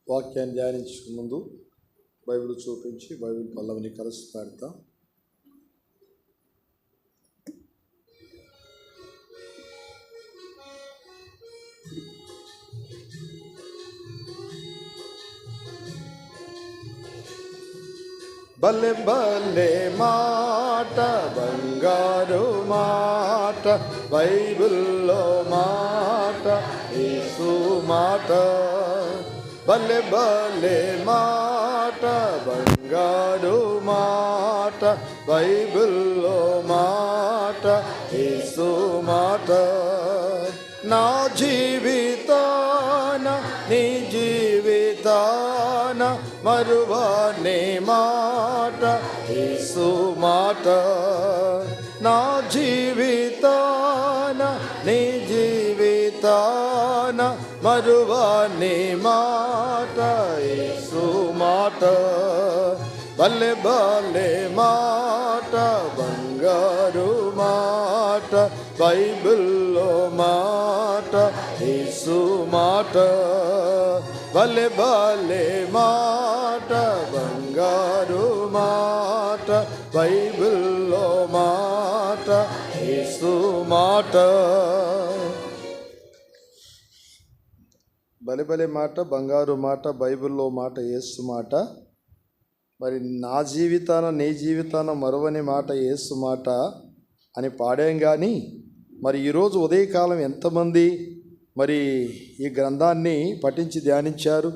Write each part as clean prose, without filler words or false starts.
వాక్యాన్ని ధ్యానించక ముందు బైబిల్ చూపించి బైబిల్ పల్లవిని కలిసి పెడతాం. బల్లె బల్లె మాట బంగారు మాట బైబిల్లో మాట యేసు మాట. బల్లె బల్లె మాట బంగారు మాట బైబిల్లో మాట యేసు మాట. నా జీవితాన నీ జీవితాన మరువనే మాట యేసు మాట. నా జీవితాన నీ జీవితాన మరువనే మాట యేసు మాట. బల్లె బల్లె మాట బంగారు మాట బైబిల్లో మాట యేసు మాట. బల్లె బల్లె మాట బంగారు మాట బైబిల్లో మాట యేసు మాట. బలె బలె మాట బంగారు మాట బైబిల్లో మాట యేసు మాట. మరి నా జీవితాన నీ జీవితాన మరువని మాట యేసు మాట అని పాడాం. కానీ మరి ఈరోజు ఉదయకాలం ఎంతమంది మరి ఈ గ్రంథాన్ని పఠించి ధ్యానించారు?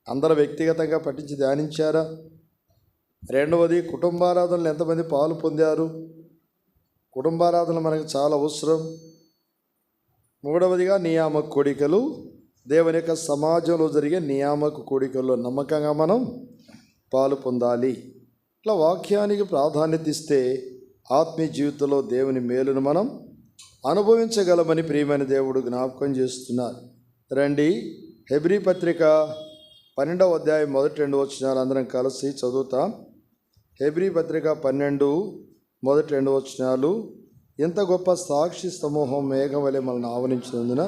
అందరూ వ్యక్తిగతంగా పఠించి ధ్యానించారా? రెండవది, కుటుంబారాధనలు ఎంతమంది పాలు పొందారు? కుటుంబారాధన మనకు చాలా అవసరం. మూడవదిగా నియామక కోడికలు, దేవుని యొక్క సమాజంలో జరిగే నియామక కోడికల్లో నమ్మకంగా మనం పాలు పొందాలి. ఇట్లా వాక్యానికి ప్రాధాన్యత ఇస్తే ఆత్మీయ జీవితంలో దేవుని మేలును మనం అనుభవించగలమని ప్రియమైన దేవుడు జ్ఞాపకం చేస్తున్నారు. రండి, హెబ్రీ పత్రిక 12వ అధ్యాయం మొదటి 2 వచనాలు అందరం కలిసి చదువుతాం. హెబ్రీ పత్రిక 12 మొదటి 2 వచనాలు. ఇంత గొప్ప సాక్షి సమూహం మేఘం వలె మనల్ని ఆవరించినందున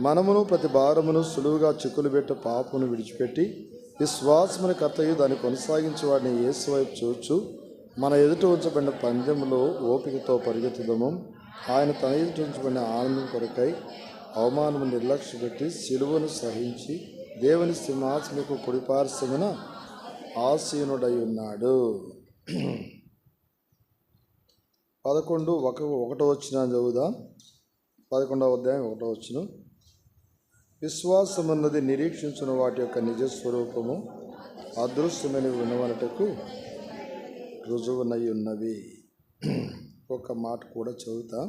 మనమును ప్రతి భారమును సులువుగా చిక్కులు పెట్టే పాపమును విడిచిపెట్టి విశ్వాసమును కర్తయు దాన్ని కొనసాగించి వాడిని యేసు వైపు చూచు మన ఎదుట ఉంచబడిన పందెంలో ఓపికతో పరిగెత్తుదము. ఆయన తన ఎదుట ఉంచబడిన ఆనందం కొరకై అవమానము నిర్లక్ష్య పెట్టి సిలువను సహించి దేవుని సింహాసనకు కుడిపార్శ్వమున ఆసీనుడై ఉన్నాడు. 11:1 వచనం చదువుదాం. 11వ అధ్యాయం 1వ వచనం. విశ్వాసమున్నది నిరీక్షించిన వాటి యొక్క నిజస్వరూపము, అదృశ్యమని వినవనటకు రుజువునై ఉన్నవి. ఒక మాట కూడా చదువుతా.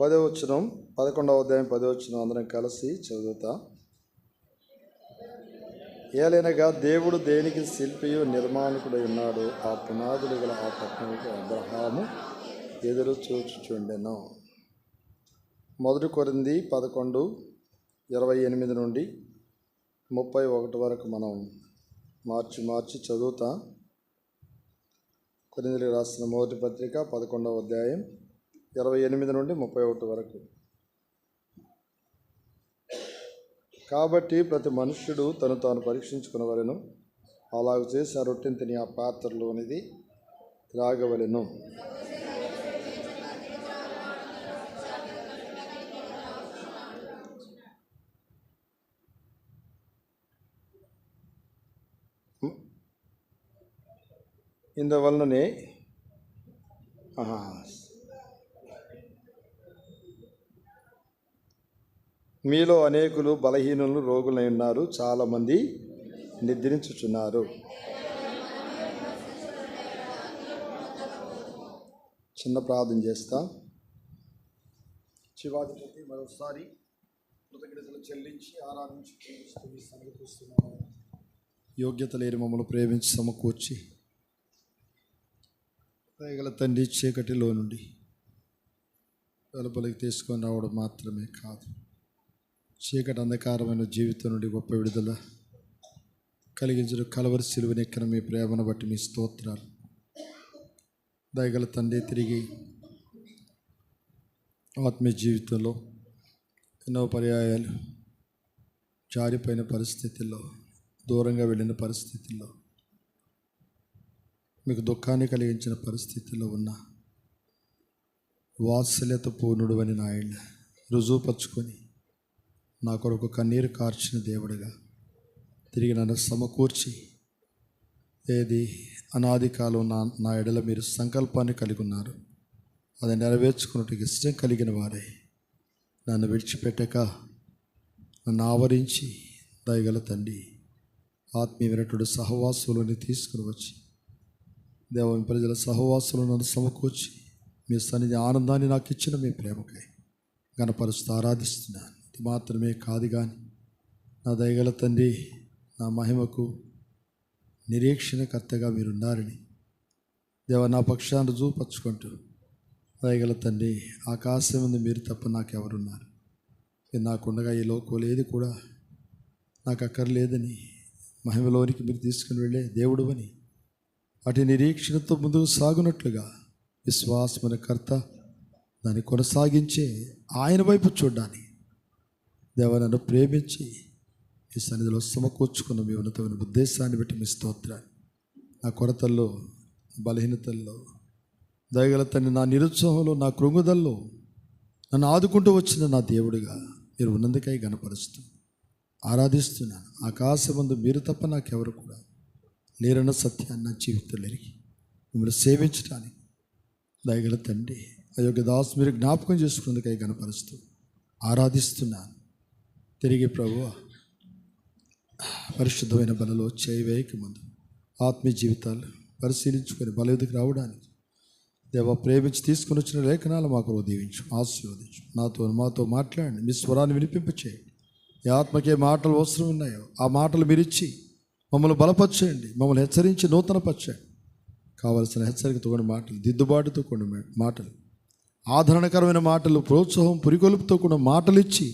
10వ వచనం, 11వ అధ్యాయం 10వ వచనం అందరం కలిసి చదువుతా. ఏలైనగా దేవుడు దేనికి శిల్పియు నిర్మాణకుడై ఉన్నాడు, ఆ పునాదులు గల ఆ పట్టణముకు అబ్రహాము ఎదురు చూచుచుండెను. 1 కొరింథీ 11:28 నుండి 31 వరకు మనం మార్చి చదువుతాం. కొరింథీయులకు రాసిన మొదటి పత్రిక 11వ అధ్యాయం 28 నుండి 31 వరకు. కాబట్టి ప్రతి మనుష్యుడు తను తాను పరీక్షించుకునవలెను, అలాగ చేసి ఆ రొట్టెని తిని ఆ పాత్రలోనిది త్రాగవలెను. ఇందువలననే మీలో అనేకులు బలహీనులు రోగులై ఉన్నారు, చాలామంది నిద్రించుచున్నారు. చిన్న ప్రార్థన చేస్తాం. శివాధిపతి, మరోసారి కృతజ్ఞతలు చెల్లించి ఆరాధించి యోగ్యత లేని మమ్మల్ని ప్రేమించి సమకూర్చి దయగల తండ్రి, చీకటిలో నుండి వెలుపలికి తీసుకొని రావడం మాత్రమే కాదు, చీకటి అంధకారమైన జీవితం నుండి గొప్ప విడుదల కలిగించిన కలవరి సిలువనెక్కిన మీ ప్రేమను బట్టి మీ స్తోత్రాలు. దయగల తండ్రి, తిరిగి ఆత్మీయ జీవితంలో ఎన్నో పర్యాయాలు జారిపోయిన పరిస్థితుల్లో, దూరంగా వెళ్ళిన పరిస్థితుల్లో, మీకు దుఃఖాన్ని కలిగించిన పరిస్థితుల్లో ఉన్న వాత్సల్యత పూర్ణుడు అని నాయన రుజువుపరుచుకొని నా కొరకు కన్నీరు కార్చిన దేవుడిగా తిరిగి నన్ను సమకూర్చి, ఏది అనాది కాలం నా ఎడల మీరు సంకల్పాన్ని కలిగి ఉన్నారు, అది నెరవేర్చుకున్నట్టుగా ఇష్టం కలిగిన వారే నన్ను విడిచిపెట్టక నన్ను ఆవరించి దయగల తండ్రి ఆత్మీయమైనటువంటి సహవాసులని తీసుకుని వచ్చి దేవుని ప్రజల సహవాసులను నన్ను సమకూర్చి మీ సన్నిధి ఆనందాన్ని నాకు ఇచ్చిన మీ ప్రేమకై గణపరుస్తూ ఆరాధిస్తున్నాను. ఇది మాత్రమే కాదు కానీ నా దయగల తండ్రి, నా మహిమకు నిరీక్షణకర్తగా మీరున్నారని దేవ నా పక్షాన్ని రుజువుపరుచుకుంటూ, దయగల తండ్రి ఆకాశం ముందు మీరు తప్ప నాకెవరున్నారు, ఇది నాకుండగా ఈ లోకంలో ఏది కూడా నాకు అక్కర్లేదని మహిమలోనికి మీరు తీసుకుని వెళ్ళే దేవుడు అని అటు నిరీక్షణతో ముందుకు సాగునట్లుగా విశ్వాసమైన కర్త దాన్ని కొనసాగించే ఆయన వైపు చూడ్డాన్ని దేవ నన్ను ప్రేమించి ఈ సన్నిధిలో సమకూర్చుకున్న మీ ఉన్నతమైన ఉద్దేశాన్ని బట్టి మీ స్తోత్రాన్ని, నా కొరతల్లో, బలహీనతల్లో, దయగల తండ్రి నా నిరుత్సాహంలో, నా కృంగుదల్లో నన్ను ఆదుకుంటూ వచ్చిన నా దేవుడిగా మీరు ఉన్నందుకై గణపరుస్తూ ఆరాధిస్తున్నాను. ఆకాశమందు మీరు తప్ప నాకెవరు కూడా లేరన్న సత్యాన్ని నా జీవితంలో ఎరిగి మిమ్మల్ని సేవించడానికి దయగల తండ్రి అయోగ్య దాసు మీరు జ్ఞాపకం చేసుకున్నందుకై గణపరుస్తూ ఆరాధిస్తున్నాను. తిరిగి ప్రభువా పరిశుద్ధమైన బలలో చేయవేయక ముందు ఆత్మీయ జీవితాలు పరిశీలించుకొని బల ఎదుకు రావడానికి దేవ ప్రేమించి తీసుకుని వచ్చిన లేఖనాలు మాకు దీవించు, ఆశీర్వదించు. మాతో మాట్లాడండి, మీ స్వరాన్ని వినిపింపచేయండి. ఈ ఆత్మకే మాటలు అవసరం ఉన్నాయో ఆ మాటలు మీరు ఇచ్చి మమ్మల్ని బలపరచండి, మమ్మల్ని హెచ్చరించి నూతనపరచండి. కావలసిన హెచ్చరికతో కూడిన మాటలు, దిద్దుబాటుతో కూడిన మాటలు, ఆదరణకరమైన మాటలు, ప్రోత్సాహం పురికొలుపుతో కూడిన మాటలు ఇచ్చి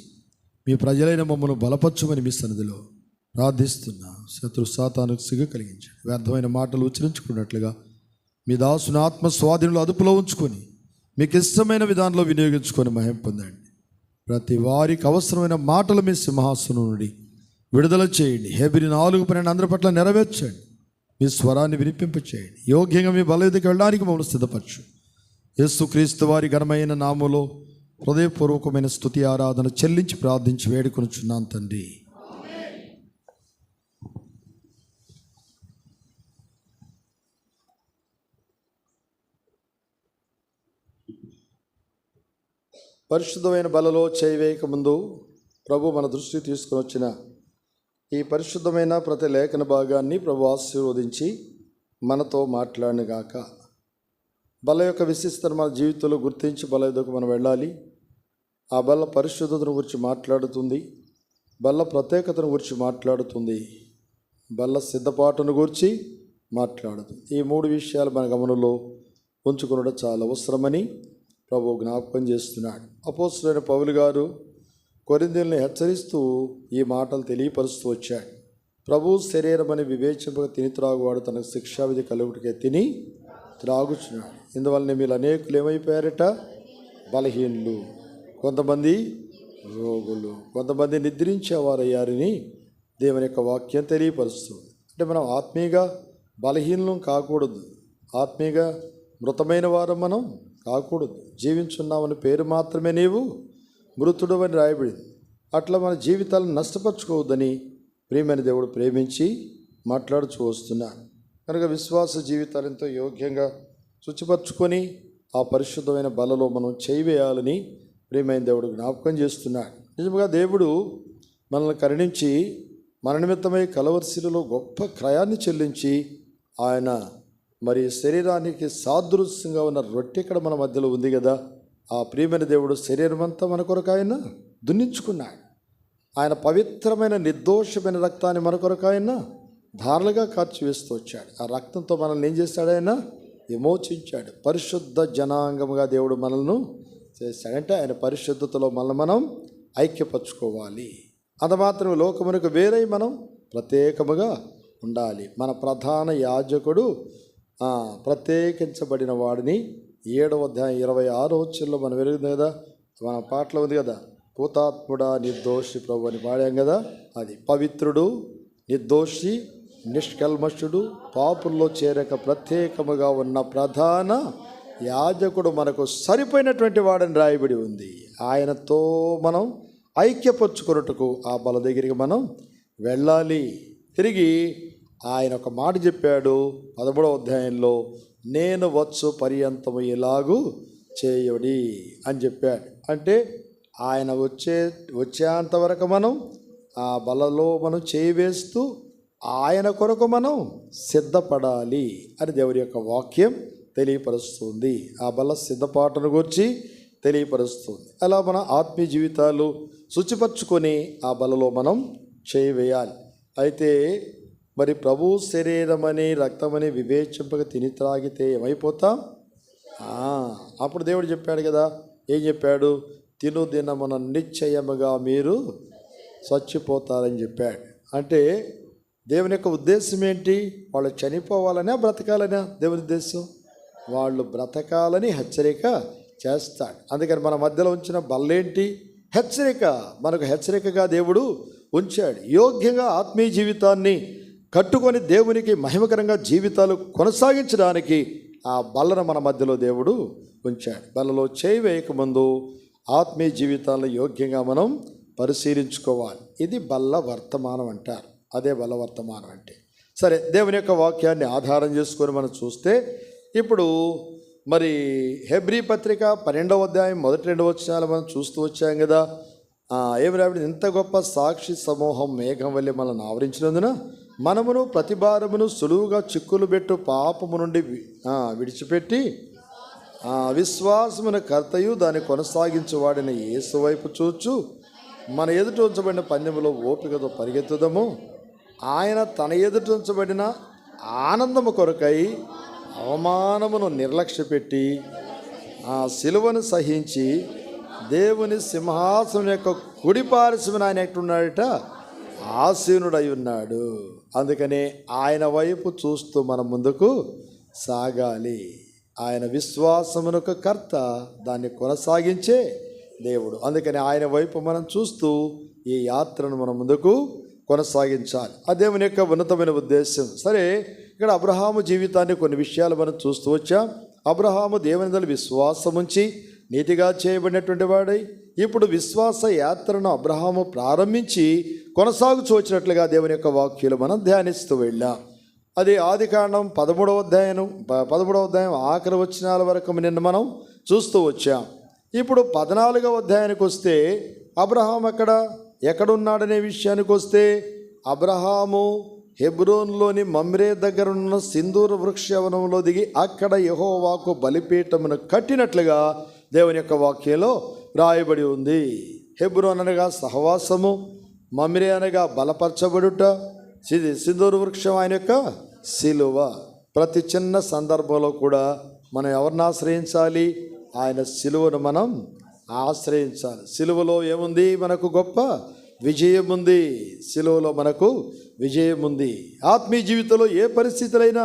మీ ప్రజలైన మమ్మల్ని బలపరచమని మీ సన్నిధిలో ప్రార్థిస్తున్నా. శత్రు సాతానుకు సిగ్గు కలిగించండి. వ్యర్థమైన మాటలు ఉచ్చరించుకున్నట్లుగా మీ దాసుని ఆత్మ స్వాధీనంలో అదుపులో ఉంచుకొని మీకు ఇష్టమైన విధానంలో వినియోగించుకొని మహిమ పొందండి. ప్రతి వారికి అవసరమైన మాటలు మీ సింహాసనం నుండి విడుదల చేయండి. హెబ్రీ 4:12 అందరి పట్ల నెరవేర్చండి. మీ స్వరాన్ని వినిపింపచేయండి. యోగ్యంగా మీ బల ఎదుకు వెళ్ళడానికి మమ్మల్ని సిద్ధపరచు. యేసుక్రీస్తు వారి ఘనమైన నామములో హృదయపూర్వకమైన స్తుతి ఆరాధన చెల్లించి ప్రార్థించి వేడుకొనుచున్నాను తండ్రి. పరిశుద్ధమైన బలలో చేయవేయక ముందు ప్రభు మన దృష్టికి తీసుకుని వచ్చిన ఈ పరిశుద్ధమైన ప్రతి లేఖన భాగాన్ని ప్రభు ఆశీర్వదించి మనతో మాట్లాడినగాక. బల యొక్క విశిష్టతను మన జీవితంలో గుర్తించి బల ఎదుకు మనం వెళ్ళాలి. ఆ బల పరిశుద్ధతను గురించి మాట్లాడుతుంది, బల్ల ప్రత్యేకతను గురించి మాట్లాడుతుంది, బల్ల సిద్ధపాటును గురించి మాట్లాడుతుంది. ఈ 3 విషయాలు మన గమనంలో ఉంచుకునడం చాలా అవసరమని ప్రభు జ్ఞాపకం చేస్తున్నాడు. అపోస్తలుడైన పౌలు గారు కొరింథీయులను హెచ్చరిస్తూ ఈ మాటలు తెలియపరుస్తూ వచ్చాడు. ప్రభు శరీరం అని వివేచింపక తిని త్రాగువాడు తనకు శిక్షావిధి కలుగుటకే తిని త్రాగుచున్నాడు. ఇందువల్లనే మీరు అనేకులు ఏమైపోయారట? బలహీనులు, కొంతమంది రోగులు, కొంతమంది నిద్రించేవారయ్యారని దేవుని యొక్క వాక్యం తెలియపరుస్తుంది. అంటే మనం ఆత్మీయంగా బలహీనం కాకూడదు, ఆత్మీయంగా మృతమైన వారు మనం కాకూడదు. జీవించున్నామని పేరు మాత్రమే నీవు మృతుడు అని రాయబడింది. అట్లా మన జీవితాలను నష్టపరచుకోవద్దని ప్రియమైన దేవుడు ప్రేమించి మాట్లాడుచూ వస్తున్నాడు. కనుక విశ్వాస జీవితాలు ఎంతో యోగ్యంగా శుచిపరచుకొని ఆ పరిశుద్ధమైన బలలో మనం చేయవేయాలని ప్రియమైన దేవుడు జ్ఞాపకం చేస్తున్నాడు. నిజంగా దేవుడు మనల్ని కరుణించి మన నిమిత్తమై కలవరిశిలలో గొప్ప క్రయాన్ని చెల్లించి ఆయన మరి శరీరానికి సాదృశ్యంగా ఉన్న రొట్టె ఇక్కడ మన మధ్యలో ఉంది కదా, ఆ ప్రియమైన దేవుడు శరీరం అంతా మన కొరకు ఆయన దున్నించుకున్నాడు. ఆయన పవిత్రమైన నిర్దోషమైన రక్తాన్ని మన కొరకు ఆయన ధారలుగా ఖర్చు వేస్తూ వచ్చాడు. ఆ రక్తంతో మనల్ని ఏం చేశాడు? ఆయన విమోచించాడు. పరిశుద్ధ జనాంగముగా దేవుడు మనల్ని చేశాడంటే ఆయన పరిశుద్ధతలో మనం ఐక్యపరచుకోవాలి. అంత మాత్రమే లోకమునకు వేరై మనం ప్రత్యేకముగా ఉండాలి. మన ప్రధాన యాజకుడు ప్రత్యేకించబడిన వాడిని 7వ అధ్యాయం 26వ వచనంలో మనం వెలుగుతుంది కదా, మన పాటలో ఉంది కదా, పూతాత్ముడా నిర్దోషి ప్రభు అని పాడాం కదా. అది పవిత్రుడు, నిర్దోషి, నిష్కల్మషుడు, పాపుల్లో చేరక ప్రత్యేకముగా ఉన్న ప్రధాన యాజకుడు మనకు సరిపోయినటువంటి వాడని రాయబడి ఉంది. ఆయనతో మనం ఐక్యపరుచుకున్నట్టుకు ఆ బల దగ్గరికి మనం వెళ్ళాలి. తిరిగి ఆయన ఒక మాట చెప్పాడు 13వ అధ్యాయంలో, నేను వచ్చు పర్యంతము ఇలాగూ చేయడి అని చెప్పాడు. అంటే ఆయన వచ్చేంతవరకు మనం ఆ బలలో మనం చేయి వేస్తూ ఆయన కొరకు మనం సిద్ధపడాలి అని దేవుడి యొక్క వాక్యం తెలియపరుస్తుంది. ఆ బల సిద్ధపాటును గురించి తెలియపరుస్తుంది. అలా మన ఆత్మీయ జీవితాలు శుచిపరచుకొని ఆ బలలో మనం చేయి వేయాలి. అయితే మరి ప్రభు శరీరమని రక్తమని వివేచింపక తిని త్రాగితే ఏమైపోతాం? అప్పుడు దేవుడు చెప్పాడు కదా, ఏం చెప్పాడు? తిను దినమున నిశ్చయముగా మీరు చచ్చిపోతారని చెప్పాడు. అంటే దేవుని యొక్క ఉద్దేశం ఏంటి? వాళ్ళు చనిపోవాలనే బ్రతకాలనే దేవుని ఉద్దేశం. వాళ్ళు బ్రతకాలని హెచ్చరిక చేస్తాడు. అందుకని మన మధ్యలో ఉంచిన బల్లేంటి? హెచ్చరిక. మనకు హెచ్చరికగా దేవుడు ఉంచాడు. యోగ్యంగా ఆత్మీయ జీవితాన్ని కట్టుకొని దేవునికి మహిమకరంగా జీవితాలు కొనసాగించడానికి ఆ బల్లను మన మధ్యలో దేవుడు ఉంచాడు. బల్లలో చేయి వేయకముందు ఆత్మీయ జీవితాలను యోగ్యంగా మనం పరిశీలించుకోవాలి. ఇది బల్ల వర్తమానం అంటారు. అదే బల్ల వర్తమానం అంటే. సరే, దేవుని యొక్క వాక్యాన్ని ఆధారం చేసుకొని మనం చూస్తే ఇప్పుడు మరి హెబ్రీ పత్రిక 12వ అధ్యాయం 1-2 వచనాలు మనం చూస్తూ వచ్చాం కదా. ఏమి రాబడి, ఇంత గొప్ప సాక్షి సమూహం మేఘం వల్లే మనల్ని ఆవరించినందున మనమును ప్రతిభారమును సులువుగా చిక్కులు పెట్టు పాపము నుండి విడిచిపెట్టి విశ్వాసమున కర్తయు దాన్ని కొనసాగించువాడిన యేసు వైపు చూచు మన ఎదుట ఉంచబడిన పందెములో ఓపికతో పరిగెత్తుదము. ఆయన తన ఎదుట ఉంచబడిన ఆనందము కొరకై అవమానమును నిర్లక్ష్యపెట్టి ఆ సిలువను సహించి దేవుని సింహాసనం యొక్క కుడి పార్శ్వన ఆయన ఎట్టున్నాడట, ఆసీనుడై ఉన్నాడు. అందుకనే ఆయన వైపు చూస్తూ మనం ముందుకు సాగాలి. ఆయన విశ్వాసమునకు కర్త, దాన్ని కొనసాగించే దేవుడు. అందుకని ఆయన వైపు మనం చూస్తూ ఈ యాత్రను మనం ముందుకు కొనసాగించాలి. ఆ దేవుని యొక్క ఉన్నతమైన ఉద్దేశం. సరే, ఇక్కడ అబ్రహాము జీవితాన్ని కొన్ని విషయాలు మనం చూస్తూ వచ్చాం. అబ్రహాము దేవుని యందు విశ్వాసం ఉంచి నీతిగా చేయబడినటువంటి వాడై ఇప్పుడు విశ్వాస యాత్రను అబ్రహాము ప్రారంభించి కొనసాగుతూ వచ్చినట్లుగా దేవుని యొక్క వాక్యాలు మనం ధ్యానిస్తూ వెళ్ళాం. అది ఆదికాండం 13వ అధ్యాయం ఆఖరి వచనాల వరకు నిన్న మనం చూస్తూ వచ్చాం. ఇప్పుడు 14వ అధ్యాయానికి వస్తే అబ్రహాం ఎక్కడున్నాడనే విషయానికి వస్తే, అబ్రహాము హెబ్రోన్లోని మమ్రే దగ్గర ఉన్న సింధూర వృక్షవనంలో దిగి అక్కడ యెహోవాకు బలిపీఠమును కట్టినట్లుగా దేవుని యొక్క వాక్యంలో రాయబడి ఉంది. హెబ్రోన్ అనగా సహవాసము, మమ్రే అనగా బలపరచబడుట, సింధూర వృక్షం ఆయన యొక్క సిలువ. ప్రతి చిన్న సందర్భంలో కూడా మనం ఎవరిని ఆశ్రయించాలి? ఆయన సిలువను మనం ఆశ్రయించాలి. సిలువలో ఏముంది? మనకు గొప్ప విజయం ఉంది. సిలువలో మనకు విజయం ఉంది. ఆత్మీయ జీవితంలో ఏ పరిస్థితులైనా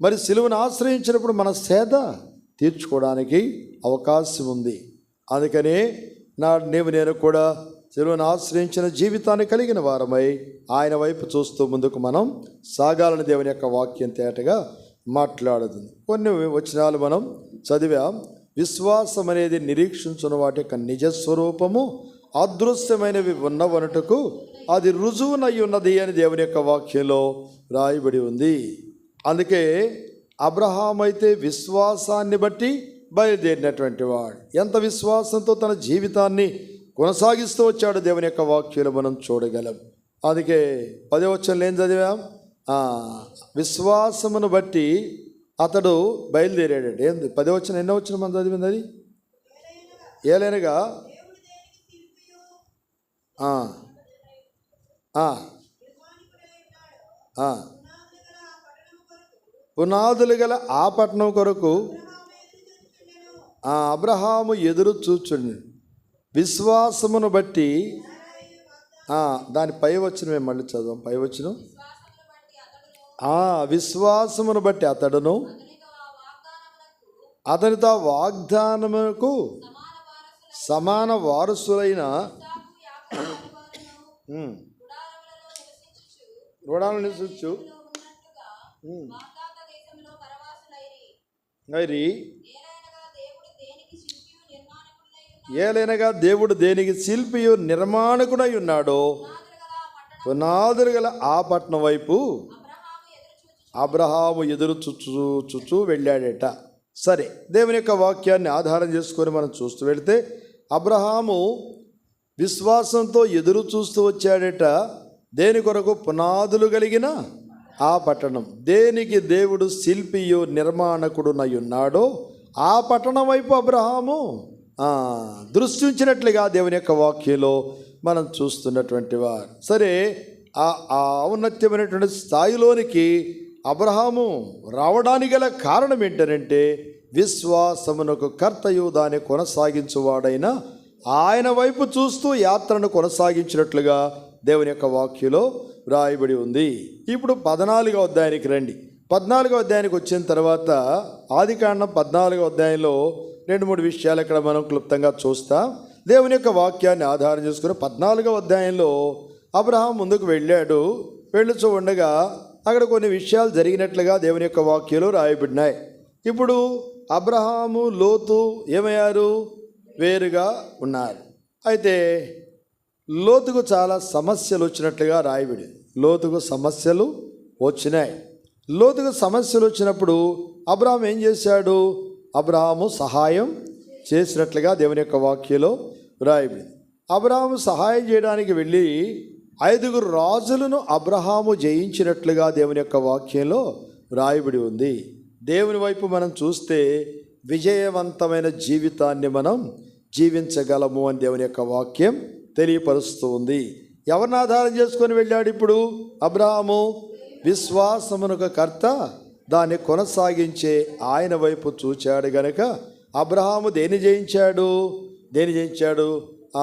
మరి సిలువను ఆశ్రయించినప్పుడు మన సేద తీర్చుకోవడానికి అవకాశం ఉంది. అందుకనే నేను కూడా సిలువను ఆశ్రయించిన జీవితాన్ని కలిగిన వారమై ఆయన వైపు చూస్తూ ముందుకు మనం సాగాలని దేవుని యొక్క వాక్యం తేటగా మాట్లాడుతుంది. కొన్ని వచనాలు మనం చదివాం. విశ్వాసం అనేది నిరీక్షించిన వాటి యొక్క నిజస్వరూపము, అదృశ్యమైనవి ఉన్నవనుటకు అది రుజువునై ఉన్నది అని దేవుని యొక్క వాక్యంలో రాయబడి ఉంది. అందుకే అబ్రహాం అయితే విశ్వాసాన్ని బట్టి బయలుదేరినటువంటి వాడు. ఎంత విశ్వాసంతో తన జీవితాన్ని కొనసాగిస్తూ వచ్చాడు దేవుని యొక్క వాక్యాలు మనం చూడగలం. అందుకే 10వ వచనంలో ఏం చదివాం? విశ్వాసమును బట్టి అతడు బయలుదేరాడు. ఏంది 10వ వచనం? ఎన్నో వచనం మనం చదివింది అది? ఏలైనగా పునాదులు గల ఆ పట్టణం కొరకు అబ్రహాము ఎదురు చూచుండు. విశ్వాసమును బట్టి దాని పై వచనం మళ్ళీ చదువు. పై వచనం విశ్వాసమును బట్టి అతడును అతనితో వాగ్దానముకు సమాన వారసులైన గుడాలను నివసించు ఏలైనగా దేవుడు దేనికి శిల్పియు నిర్మాణకుడై ఉన్నాడో పునాదులు గల ఆ పట్టణం వైపు అబ్రహాము ఎదురు చుచూ వెళ్ళాడట. సరే, దేవుని యొక్క వాక్యాన్ని ఆధారం చేసుకొని మనం చూస్తూ వెళితే అబ్రహాము విశ్వాసంతో ఎదురు చూస్తూ వచ్చాడట. దేని కొరకు? పునాదులు కలిగిన ఆ పట్టణం. దేనికి దేవుడు శిల్పియు నిర్మాణకుడునై ఉన్నాడో ఆ పట్టణం వైపు అబ్రహాము దృష్టి ఉంచినట్లుగా దేవుని యొక్క వాక్యంలో మనం చూస్తున్నటువంటి వారు. సరే, ఆ ఔన్నత్యమైనటువంటి స్థాయిలోనికి అబ్రహాము రావడానికి గల కారణం ఏంటంటే విశ్వాసమునకు కర్తయు దాన్ని కొనసాగించువాడైన ఆయన వైపు చూస్తూ యాత్రను కొనసాగించినట్లుగా దేవుని యొక్క వాక్యంలో వ్రాయబడి ఉంది. ఇప్పుడు 14వ అధ్యాయానికి రండి. 14వ అధ్యాయానికి వచ్చిన తర్వాత ఆదికాండం 14వ అధ్యాయంలో 2-3 విషయాలు ఇక్కడ మనం క్లుప్తంగా చూస్తాం. దేవుని యొక్క వాక్యాన్ని ఆధారం చేసుకుని 14వ అధ్యాయంలో అబ్రహాం ముందుకు వెళ్ళాడు. వెళ్ళుచూ ఉండగా అక్కడ కొన్ని విషయాలు జరిగినట్లుగా దేవుని యొక్క వాక్యాలు రాయబడినాయి. ఇప్పుడు అబ్రహాము లోతు ఏమయ్యారు? వేరుగా ఉన్నారు. అయితే లోతుకు చాలా సమస్యలు వచ్చినట్లుగా రాయబడి, లోతుకు సమస్యలు వచ్చినాయి. లోతుకు సమస్యలు వచ్చినప్పుడు అబ్రహాం ఏం చేశాడు? అబ్రహాము సహాయం చేసినట్లుగా దేవుని యొక్క వాక్యంలో రాయబడింది. అబ్రహాము సహాయం చేయడానికి వెళ్ళి 5 రాజులను అబ్రహాము జయించినట్లుగా దేవుని యొక్క వాక్యంలో రాయబడి ఉంది. దేవుని వైపు మనం చూస్తే విజయవంతమైన జీవితాన్ని మనం జీవించగలము అని దేవుని యొక్క వాక్యం తెలియపరుస్తూ ఉంది. ఎవరిని ఆధారం చేసుకొని వెళ్ళాడు ఇప్పుడు అబ్రహాము? విశ్వాసమునకు కర్త దాన్ని కొనసాగించే ఆయన వైపు చూచాడు గనక అబ్రహాము దేన్ని జయించాడు?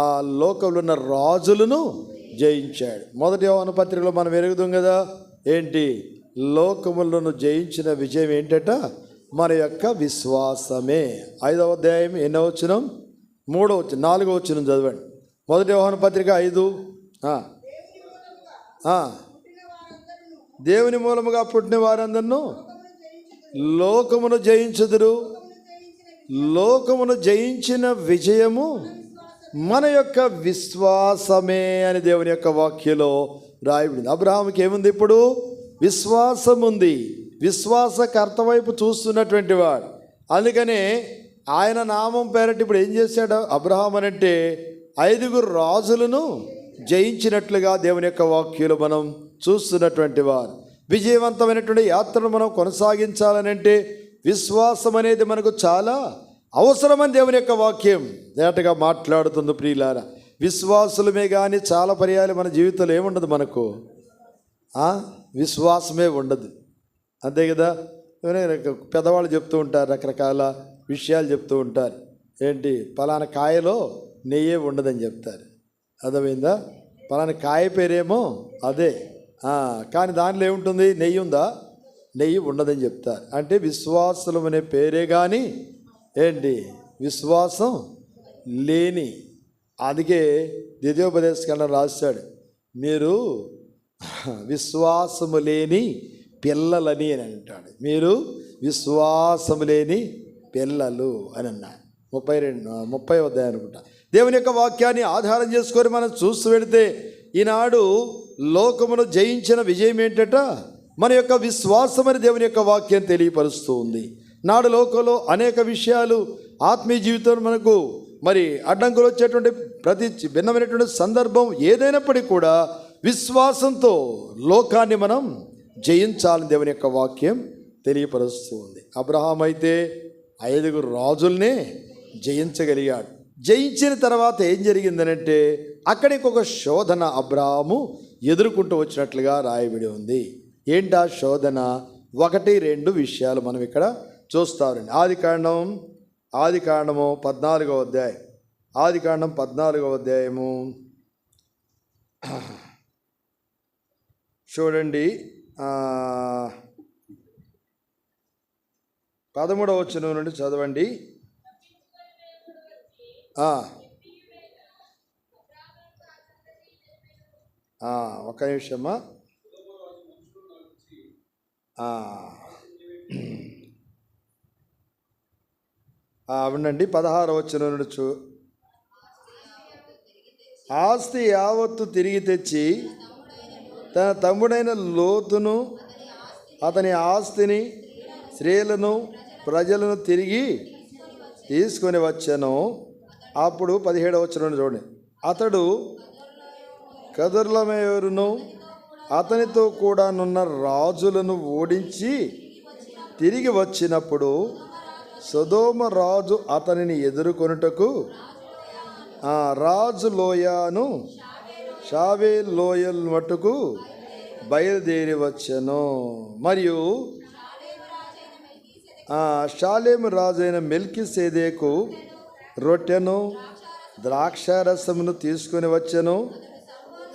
ఆ లోకంలో ఉన్న రాజులను జయించాడు. మొదటి యోహాను పత్రికలో మనం ఎరుగుదాం కదా, ఏంటి? లోకములను జయించిన విజయం ఏంటట? మన యొక్క విశ్వాసమే. 5వ అధ్యాయం ఎన్నో వచనం? 3వ వచనం, 4వ వచనం చదవండి. మొదటి యోహాను పత్రిక 5. దేవుని మూలముగా పుట్టిన వారందరూ లోకమును జయించుదురు. లోకమును జయించిన విజయము మన యొక్క విశ్వాసమే అని దేవుని యొక్క వాక్యంలో రాయబడింది. అబ్రహాముకి ఏముంది? ఇప్పుడు విశ్వాసం ఉంది. విశ్వాసకర్త వైపు చూస్తున్నటువంటి వాడు. అందుకనే ఆయన నామం పేరటి ఇప్పుడు ఏం చేశాడు అబ్రహాం అనంటే 5 రాజులను జయించినట్లుగా దేవుని యొక్క వాక్యంలో మనం చూస్తున్నటువంటి వారు. విజయవంతమైనటువంటి యాత్రను మనం కొనసాగించాలనంటే విశ్వాసం అనేది మనకు చాలా అవసరమని దేవుని యొక్క వాక్యం నేటగా మాట్లాడుతుంది. ప్రియులారా, విశ్వాసులమే కానీ చాలా పర్యాలు మన జీవితంలో ఏముండదు, మనకు విశ్వాసమే ఉండదు. అంతే కదా. పెద్దవాళ్ళు చెప్తూ ఉంటారు, రకరకాల విషయాలు చెప్తూ ఉంటారు. ఏంటి? పలానా కాయలో నెయ్యే ఉండదని చెప్తారు. అర్థమైందా? పలానా కాయ పేరేమో అదే, కానీ దానిలో ఏముంటుంది? నెయ్యి ఉందా? నెయ్యి ఉండదని చెప్తారు. అంటే విశ్వాసులం అనే పేరే కానీ ఏంటి? విశ్వాసం లేని. అందుకే ద్వితీయోపదేశకాండం రాశాడు, మీరు విశ్వాసము లేని పిల్లలని అని అంటాడు. మీరు విశ్వాసము లేని పిల్లలు అని అన్నాడు. 30వ అధ్యాయం అనుకుంటా. దేవుని యొక్క వాక్యాన్ని ఆధారం చేసుకొని మనం చూస్తూ వెళితే ఈనాడు లోకమును జయించిన విజయం ఏంటట? మన యొక్క విశ్వాసం అని దేవుని యొక్క వాక్యం తెలియపరుస్తూ ఉంది. నాడు లోకంలో అనేక విషయాలు ఆత్మీయ జీవితంలో మనకు మరి అడ్డంకులు వచ్చేటువంటి ప్రతి భిన్నమైనటువంటి సందర్భం ఏదైనప్పటికీ కూడా విశ్వాసంతో లోకాన్ని మనం జయించాలని దేవుని యొక్క వాక్యం తెలియపరుస్తూ ఉంది. అబ్రహాం అయితే 5 రాజుల్నే జయించగలిగాడు. జయించిన తర్వాత ఏం జరిగిందనంటే అక్కడికి ఒక శోధన అబ్రహాము ఎదుర్కొంటూ వచ్చినట్లుగా రాయబడి ఉంది. ఏంటా శోధన? 1-2 విషయాలు మనం ఇక్కడ చూస్తారండి. ఆదికాండము 14వ అధ్యాయం. ఆదికాండం 14వ అధ్యాయము చూడండి. 13వ వచనం నుండి చదవండి. ఒక నిమిషమ్మా. అవునండి, 16వ వచనం నుండి ఆస్తి యావత్తు తిరిగి తెచ్చి తన తమ్ముడైన లోతును, అతని ఆస్తిని, స్త్రీలను, ప్రజలను తిరిగి తీసుకొని వచ్చాను. అప్పుడు 17వ వచనం చూడండి. అతడు కదొర్లాయోమెరును అతనితో కూడా నున్న రాజులను ఓడించి తిరిగి వచ్చినప్పుడు సొదొమ రాజు అతనిని ఎదుర్కొనుటకు రాజు లోయను షావే లోయల్ మట్టుకు బయలుదేరి వచ్చెను. మరియు షాలేము రాజైన మెల్కీసెదెకు రొట్టెను, ద్రాక్షారసమును తీసుకొని వచ్చెను.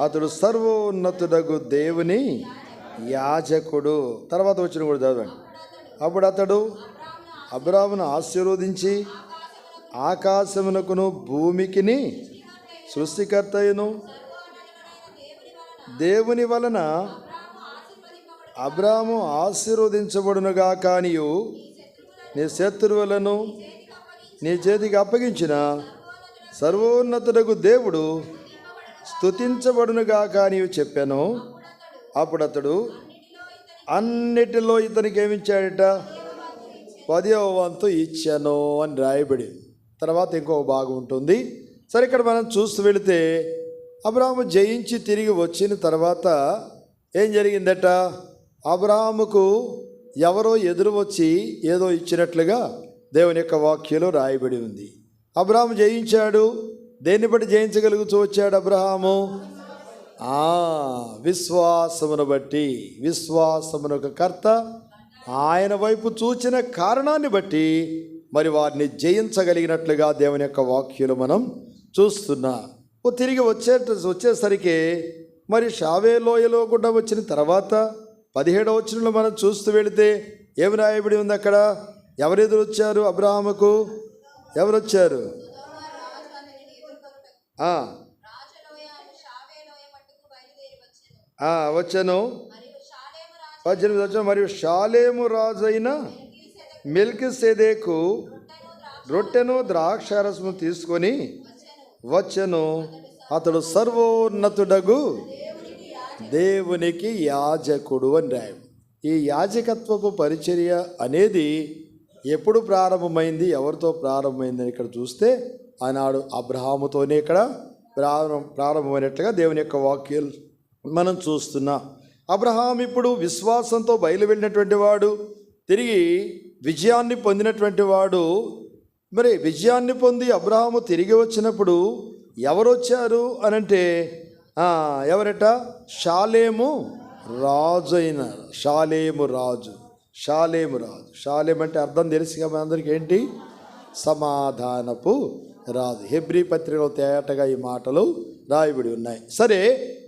అతడు సర్వోన్నతుడగు దేవుని యాజకుడు. తర్వాత వచ్చిన కూడా చదవండి. అప్పుడు అతడు అబ్రామును ఆశీర్వదించి ఆకాశమునకును భూమికిని సృష్టికర్తయును దేవుని వలన అబ్రాము ఆశీర్వదించబడునుగా కానియు నీ శత్రువులను నీ చేతికి అప్పగించిన సర్వోన్నతుడగు దేవుడు స్తుతించబడునుగా కానియు చెప్పాను. అప్పుడు అతడు అన్నిటిలో ఇతనికి ఏమిచ్చాడట? 10వ వంతు ఇచ్చాను అని రాయబడి. తర్వాత ఇంకొక భాగం ఉంటుంది. సరే, ఇక్కడ మనం చూస్తూ వెళితే అబ్రాహాము జయించి తిరిగి వచ్చిన తర్వాత ఏం జరిగిందట? అబ్రాహాముకు ఎవరో ఎదురు వచ్చి ఏదో ఇచ్చినట్లుగా దేవుని యొక్క వాక్యంలో రాయబడి ఉంది. అబ్రాహాము జయించాడు. దేన్ని బట్టి జయించగలుగుతూ వచ్చాడు అబ్రాహాము? విశ్వాసమును బట్టి. విశ్వాసమునొక కర్త ఆయన వైపు చూచిన కారణాన్ని బట్టి మరి వారిని జయించగలిగినట్లుగా దేవుని యొక్క వాక్యాలు మనం చూస్తున్నా. తిరిగి వచ్చేసరికి మరి షావే లోయలో కూడా వచ్చిన తర్వాత 17వ వచనంలో మనం చూస్తూ వెళితే ఏమి రాయబడి ఉంది అక్కడ? ఎవరెదురు వచ్చారు అబ్రాహాముకు? ఎవరు వచ్చారు? వచ్చాను 18 వచ్చాను. మరియు షాలేము రాజైన మెల్కీసెదెకు రొట్టెను, ద్రాక్షారసము తీసుకొని వచ్చెను. అతడు సర్వోన్నతుడగు దేవునికి యాజకుడు అని రాయం. ఈ యాజకత్వపు పరిచర్య అనేది ఎప్పుడు ప్రారంభమైంది, ఎవరితో ప్రారంభమైందని ఇక్కడ చూస్తే ఆనాడు అబ్రహాముతోనే ఇక్కడ ప్రారంభమైనట్లుగా దేవుని యొక్క వాక్యాలు మనం చూస్తున్నాం. అబ్రహాం ఇప్పుడు విశ్వాసంతో బయలు వెళ్ళినటువంటి వాడు, తిరిగి విజయాన్ని పొందినటువంటి వాడు. మరి విజయాన్ని పొంది అబ్రహాము తిరిగి వచ్చినప్పుడు ఎవరు వచ్చారు అనంటే ఎవరట? షాలేము రాజు అయిన షాలేము రాజు. షాలేం అంటే అర్థం తెలుసుగా మనందరికీ ఏంటి? సమాధానపు రాజు. హెబ్రీ పత్రికలో తేటగా ఈ మాటలు రాయబడి ఉన్నాయి. సరే,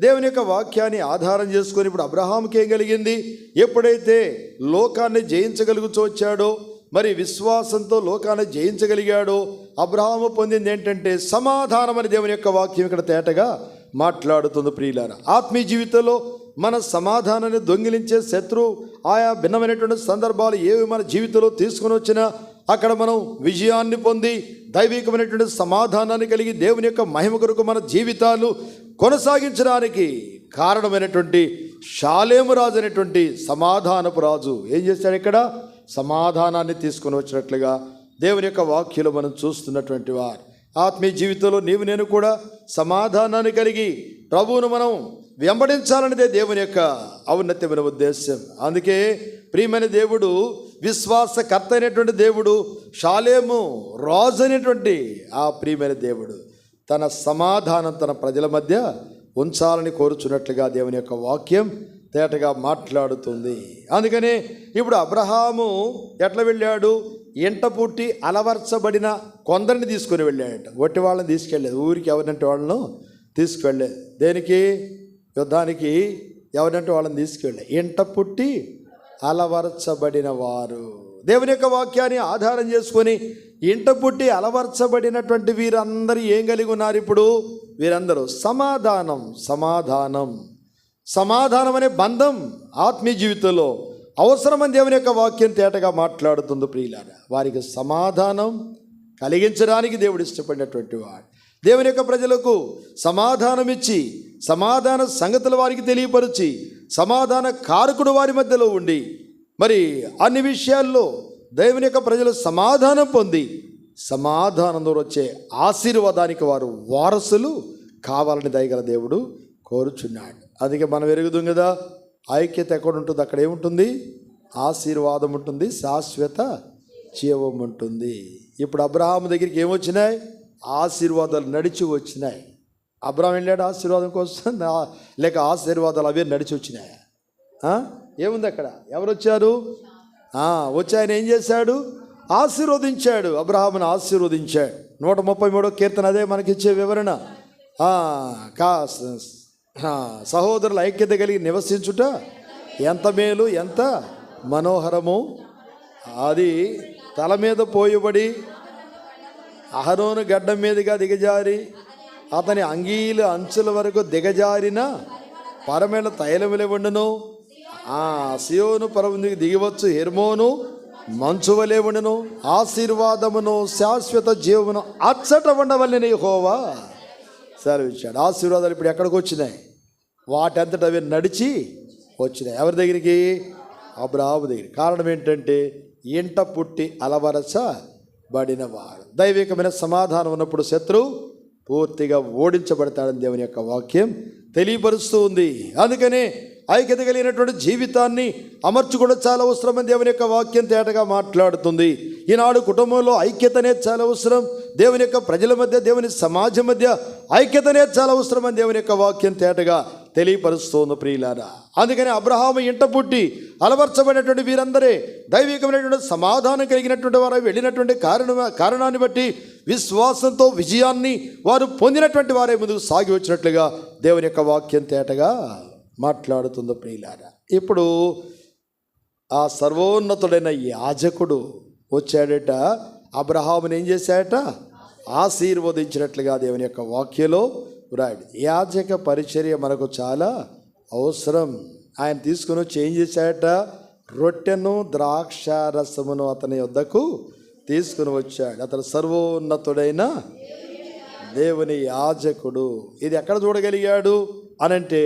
దేవుని యొక్క వాక్యాన్ని ఆధారం చేసుకొని ఇప్పుడు అబ్రహాంకి ఏం కలిగింది? ఎప్పుడైతే లోకాన్ని జయించగలుగుతూ వచ్చాడో, మరి విశ్వాసంతో లోకాన్ని జయించగలిగాడో, అబ్రహాము పొందింది ఏంటంటే సమాధానం అని దేవుని యొక్క వాక్యం ఇక్కడ తేటగా మాట్లాడుతుంది. ప్రియులారా, ఆత్మీయ జీవితంలో మన సమాధానాన్ని దొంగిలించే శత్రువు ఆయా భిన్నమైనటువంటి సందర్భాలు ఏవి మన జీవితంలో తీసుకుని వచ్చినా అక్కడ మనం విజయాన్ని పొంది దైవికమైనటువంటి సమాధానాన్ని కలిగి దేవుని యొక్క మహిమ కొరకు మన జీవితాలు కొనసాగించడానికి కారణమైనటువంటి షాలేము రాజు అనేటువంటి సమాధానపు రాజు ఏం చేశాడు? ఇక్కడ సమాధానాన్ని తీసుకొని వచ్చినట్లుగా దేవుని యొక్క వాక్యలో మనం చూస్తున్నటువంటి వారు. ఆత్మీయ జీవితంలో నీవు నేను కూడా సమాధానాన్ని కలిగి ప్రభువును మనం వెంబడించాలనేదే దేవుని యొక్క ఔన్నత్యమైన ఉద్దేశం. అందుకే ప్రియమైన దేవుడు, విశ్వాసకర్త అయినటువంటి దేవుడు, షాలేము రాజు అనేటువంటి ఆ ప్రియమైన దేవుడు తన సమాధానం తన ప్రజల మధ్య ఉంచాలని కోరుచున్నట్లుగా దేవుని యొక్క వాక్యం తేటగా మాట్లాడుతుంది. అందుకని ఇప్పుడు అబ్రహాము ఎట్లా వెళ్ళాడు? ఇంట పుట్టి అలవర్చబడిన కొందరిని తీసుకొని వెళ్ళాడట. ఒట్టి వాళ్ళని తీసుకెళ్ళలేదు, ఊరికి ఎవరినంటే వాళ్ళను తీసుకువెళ్ళలేదు. దేనికి? యుద్ధానికి ఎవరంటే వాళ్ళని తీసుకెళ్ళి ఇంట పుట్టి అలవర్చబడిన వారు. దేవుని యొక్క వాక్యాన్ని ఆధారం చేసుకొని ఇంట పుట్టి అలవర్చబడినటువంటి వీరందరూ ఏం కలిగి ఉన్నారు? ఇప్పుడు వీరందరూ సమాధానం సమాధానం సమాధానం అనే బంధం ఆత్మీయ జీవితంలో అవసరమని దేవుని యొక్క వాక్యం తేటగా మాట్లాడుతుంది ప్రియులారా. వారికి సమాధానం కలిగించడానికి దేవుడు ఇష్టపడినటువంటి వాడు. దేవుని యొక్క ప్రజలకు సమాధానం ఇచ్చి సమాధాన సంగతులు వారికి తెలియపరిచి సమాధాన కారకుడు వారి మధ్యలో ఉండి మరి అన్ని విషయాల్లో దేవుని యొక్క ప్రజలు సమాధానం పొంది సమాధానం ద్వారా వచ్చే ఆశీర్వాదానికి వారు వారసులు కావాలని దయగల దేవుడు కోరుచున్నాడు. అందుకే మనం ఎరుగుదాం కదా, ఐక్యత ఎక్కడ ఉంటుంది అక్కడ ఏముంటుంది? ఆశీర్వాదం ఉంటుంది, శాశ్వత జీవం ఉంటుంది. ఇప్పుడు అబ్రహాము దగ్గరికి ఏమొచ్చినాయి? ఆశీర్వాదాలు నడిచి వచ్చినాయి. అబ్రహాం వెళ్ళాడు ఆశీర్వాదం కోసం, లేక ఆశీర్వాదాలు అవే నడిచి వచ్చినాయి? ఏముంది అక్కడ? ఎవరు వచ్చారు? వచ్చి ఆయన ఏం చేశాడు? ఆశీర్వదించాడు. అబ్రహామును ఆశీర్వదించాడు. 133వ కీర్తన అదే మనకిచ్చే వివరణ. సహోదరుల ఐక్యత కలిగి నివసించుట ఎంత మేలు, ఎంత మనోహరము. అది తల మీద పోయబడి అహరోను గడ్డం మీదుగా దిగజారి అతని అంగీల అంచుల వరకు దిగజారిన పరమేళ తైలములే ఉండును. సియోను పర్వతానికి దిగివచ్చు హెర్మోను మంచు వలె ఉండును. ఆశీర్వాదమును శాశ్వత జీవమును అచ్చట ఉండవల్లని యెహోవా సెలవిచ్చాడు. ఆశీర్వాదాలు ఇప్పుడు ఎక్కడికి వచ్చినాయి? వాటంతట అవి నడిచి వచ్చినాయి. ఎవరి దగ్గరికి? అబ్రహాము దగ్గర. కారణం ఏంటంటే ఇంట పుట్టి అలవరచబడినవాడు. దైవికమైన సమాధానం ఉన్నప్పుడు శత్రువు పూర్తిగా ఓడించబడతాడని దేవుని యొక్క వాక్యం తెలియపరుస్తూ ఉంది. అందుకనే ఐక్యత కలిగినటువంటి జీవితాన్ని అమర్చుకోవడం చాలా అవసరమని దేవుని యొక్క వాక్యం తేటగా మాట్లాడుతుంది. ఈనాడు కుటుంబంలో ఐక్యత అనేది చాలా అవసరం. దేవుని యొక్క ప్రజల మధ్య, దేవుని సమాజం మధ్య ఐక్యత అనేది చాలా అవసరమని దేవుని యొక్క వాక్యం తేటగా తెలియపరుస్తోంది ప్రియులారా. అందుకని అబ్రహాము ఇంట పుట్టి అలవర్చబడినటువంటి వీరందరే దైవికమైనటువంటి సమాధానం కలిగినటువంటి వారు వెళ్ళినటువంటి కారణాన్ని బట్టి విశ్వాసంతో విజయాన్ని వారు పొందినటువంటి వారే ముందుకు సాగి వచ్చినట్లుగా దేవుని యొక్క వాక్యం తేటగా మాట్లాడుతుందో ప్రియులారా. ఇప్పుడు ఆ సర్వోన్నతుడైన యాజకుడు వచ్చాడట, అబ్రహాముని ఏం చేశాడట? ఆశీర్వదించినట్లుగా దేవుని యొక్క వాక్యలో రాయడు. యాజక పరిచర్య మనకు చాలా అవసరం. ఆయన తీసుకుని వచ్చి ఏం చేశాడట? రొట్టెను ద్రాక్ష రసమును అతని వద్దకు తీసుకుని వచ్చాడు. అతను సర్వోన్నతుడైన దేవుని యాజకుడు. ఇది ఎక్కడ చూడగలిగాడు అనంటే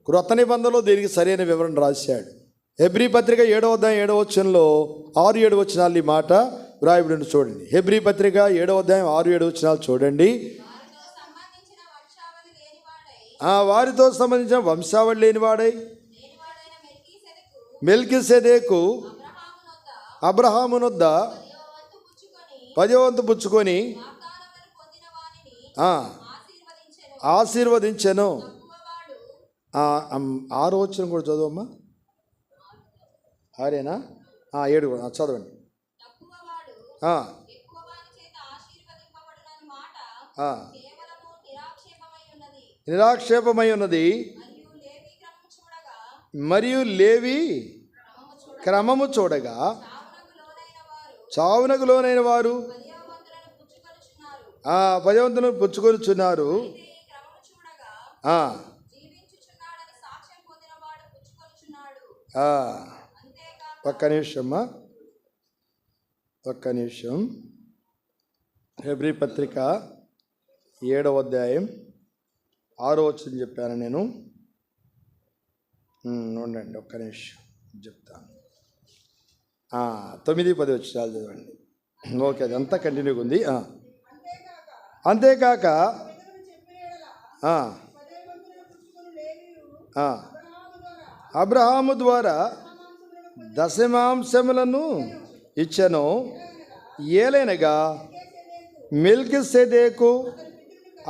క్రొత్త నిబంధనలో దీనికి సరైన వివరణ రాశాడు. హెబ్రీ పత్రిక 7వ అధ్యాయం 7వ వచనంలో 6-7 వచనాలు ఈ మాట వ్రాయబడి చూడండి. హెబ్రీ పత్రిక 7వ అధ్యాయం 6-7 వచనాలు చూడండి. వారితో సంబంధించిన వంశావళి లేనివాడై మెల్కీసెదెకు అబ్రహామునొద్ద 10వ వంతు పుచ్చుకొని ఆశీర్వదించెను. 6వ వచనం కూడా చదవమ్మా. 6ఏనా? 7 కూడా చదవండి. నిరాక్షేపమై ఉన్నది మరియు లేవి క్రమము చూడగా చావునకు లోనైన వారు 10వ వంతును పుచ్చుకొనిచున్నారు. ఒక్క నిమిషం. హెబ్రీ పత్రిక 7వ అధ్యాయం 6వ వచనం చెప్పాను నేను. ఉండండి ఒక్క నిమిషం చెప్తాను. 9-10 వచనాలు చదవండి. ఓకే, అదంతా కంటిన్యూగా ఉంది. అంతేకాక అబ్రహాము ద్వారా దశమాంశములను ఇచ్చెను. ఏలైనగా మెల్కీసెదెకు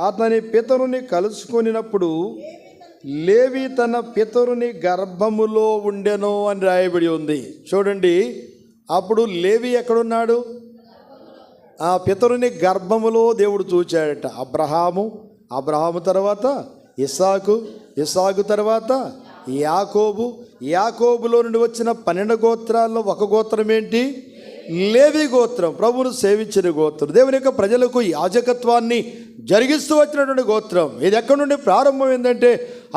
అతని పితరుని కలుసుకొనినప్పుడు లేవి తన పితరుని గర్భములో ఉండెను అని రాయబడి ఉంది. చూడండి, అప్పుడు లేవి ఎక్కడున్నాడు? ఆ పితరుని గర్భములో దేవుడు చూచాడట. అబ్రహాము తర్వాత ఇస్సాకు తర్వాత యాకోబులో నుండి వచ్చిన 12 గోత్రాల్లో ఒక గోత్రం ఏంటి? లేవి గోత్రం, ప్రభువును సేవించిన గోత్రం, దేవుని యొక్క ప్రజలకు యాజకత్వాన్ని జరిగిస్తూ వచ్చినటువంటి గోత్రం. ఇది ఎక్కడి నుండి ప్రారంభం ఏంటంటే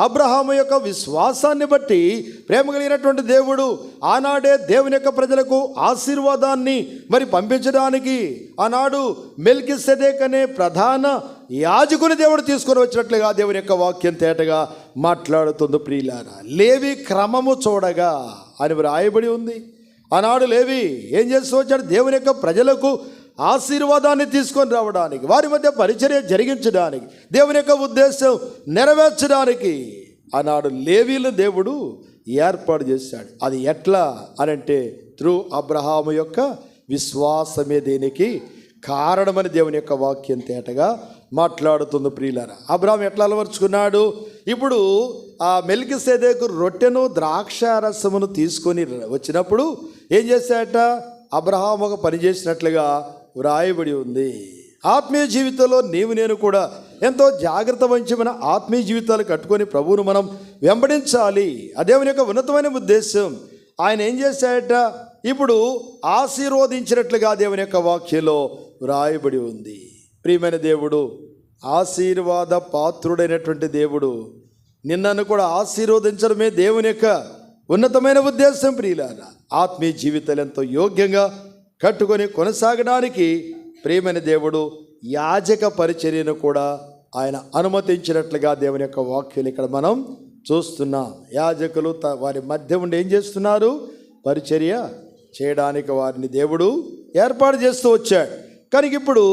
అబ్రహాము యొక్క విశ్వాసాన్ని బట్టి ప్రేమ కలిగినటువంటి దేవుడు ఆనాడే దేవుని యొక్క ప్రజలకు ఆశీర్వాదాన్ని మరి పంపించడానికి ఆనాడు మెల్కిసెదెక్ అనే ప్రధాన యాజకుని దేవుడు తీసుకొని వచ్చినట్లుగా దేవుని యొక్క వాక్యం తేటగా మాట్లాడుతుంది. ప్రియులారా, లేవి క్రమము చూడగా అని రాయబడి ఉంది. ఆనాడు లేవి ఏం చేస్తూ వచ్చాడు? దేవుని యొక్క ప్రజలకు ఆశీర్వాదాన్ని తీసుకొని రావడానికి, వారి మధ్య పరిచర్య జరిగించడానికి, దేవుని యొక్క ఉద్దేశం నెరవేర్చడానికి ఆనాడు లేవీలను దేవుడు ఏర్పాటు చేశాడు. అది ఎట్లా అనంటే త్రూ అబ్రహాము యొక్క విశ్వాసమే దీనికి కారణమని దేవుని యొక్క వాక్యం తేటగా మాట్లాడుతుంది. ప్రియులారా, అబ్రహాం ఎట్లా అలవర్చుకున్నాడు? ఇప్పుడు ఆ మెల్కిసెదెకు రొట్టెను ద్రాక్షారసమును తీసుకొని వచ్చినప్పుడు ఏం చేశాడట? అబ్రహాం ఒక పని చేసినట్లుగా వ్రాయబడి ఉంది. ఆత్మీయ జీవితంలో నీవు నేను కూడా ఎంతో జాగ్రత్త వహించమైన ఆత్మీయ జీవితాలు కట్టుకొని ప్రభువును మనం వెంబడించాలి. దేవుని యొక్క ఉన్నతమైన ఉద్దేశం. ఆయన ఏం చేశాడట? ఇప్పుడు ఆశీర్వదించినట్లుగా దేవుని యొక్క వాక్యంలో వ్రాయబడి ఉంది. ప్రియమైన దేవుడు, ఆశీర్వాద పాత్రుడైనటువంటి దేవుడు నిన్నను కూడా ఆశీర్వదించడమే దేవుని యొక్క ఉన్నతమైన ఉద్దేశం. ప్రియులారా, ఆత్మీయ జీవితాలు ఎంతో యోగ్యంగా కట్టుకొని కొనసాగడానికి ప్రియమైన దేవుడు యాజక పరిచర్యను కూడా ఆయన అనుమతించినట్లుగా దేవుని యొక్క వాక్యాలు ఇక్కడ మనం చూస్తున్నాం. యాజకులు వారి మధ్య ఉండి ఏం చేస్తున్నారు? పరిచర్య చేయడానికి వారిని దేవుడు ఏర్పాటు చేస్తూ వచ్చాడు. కనుక ఇప్పుడు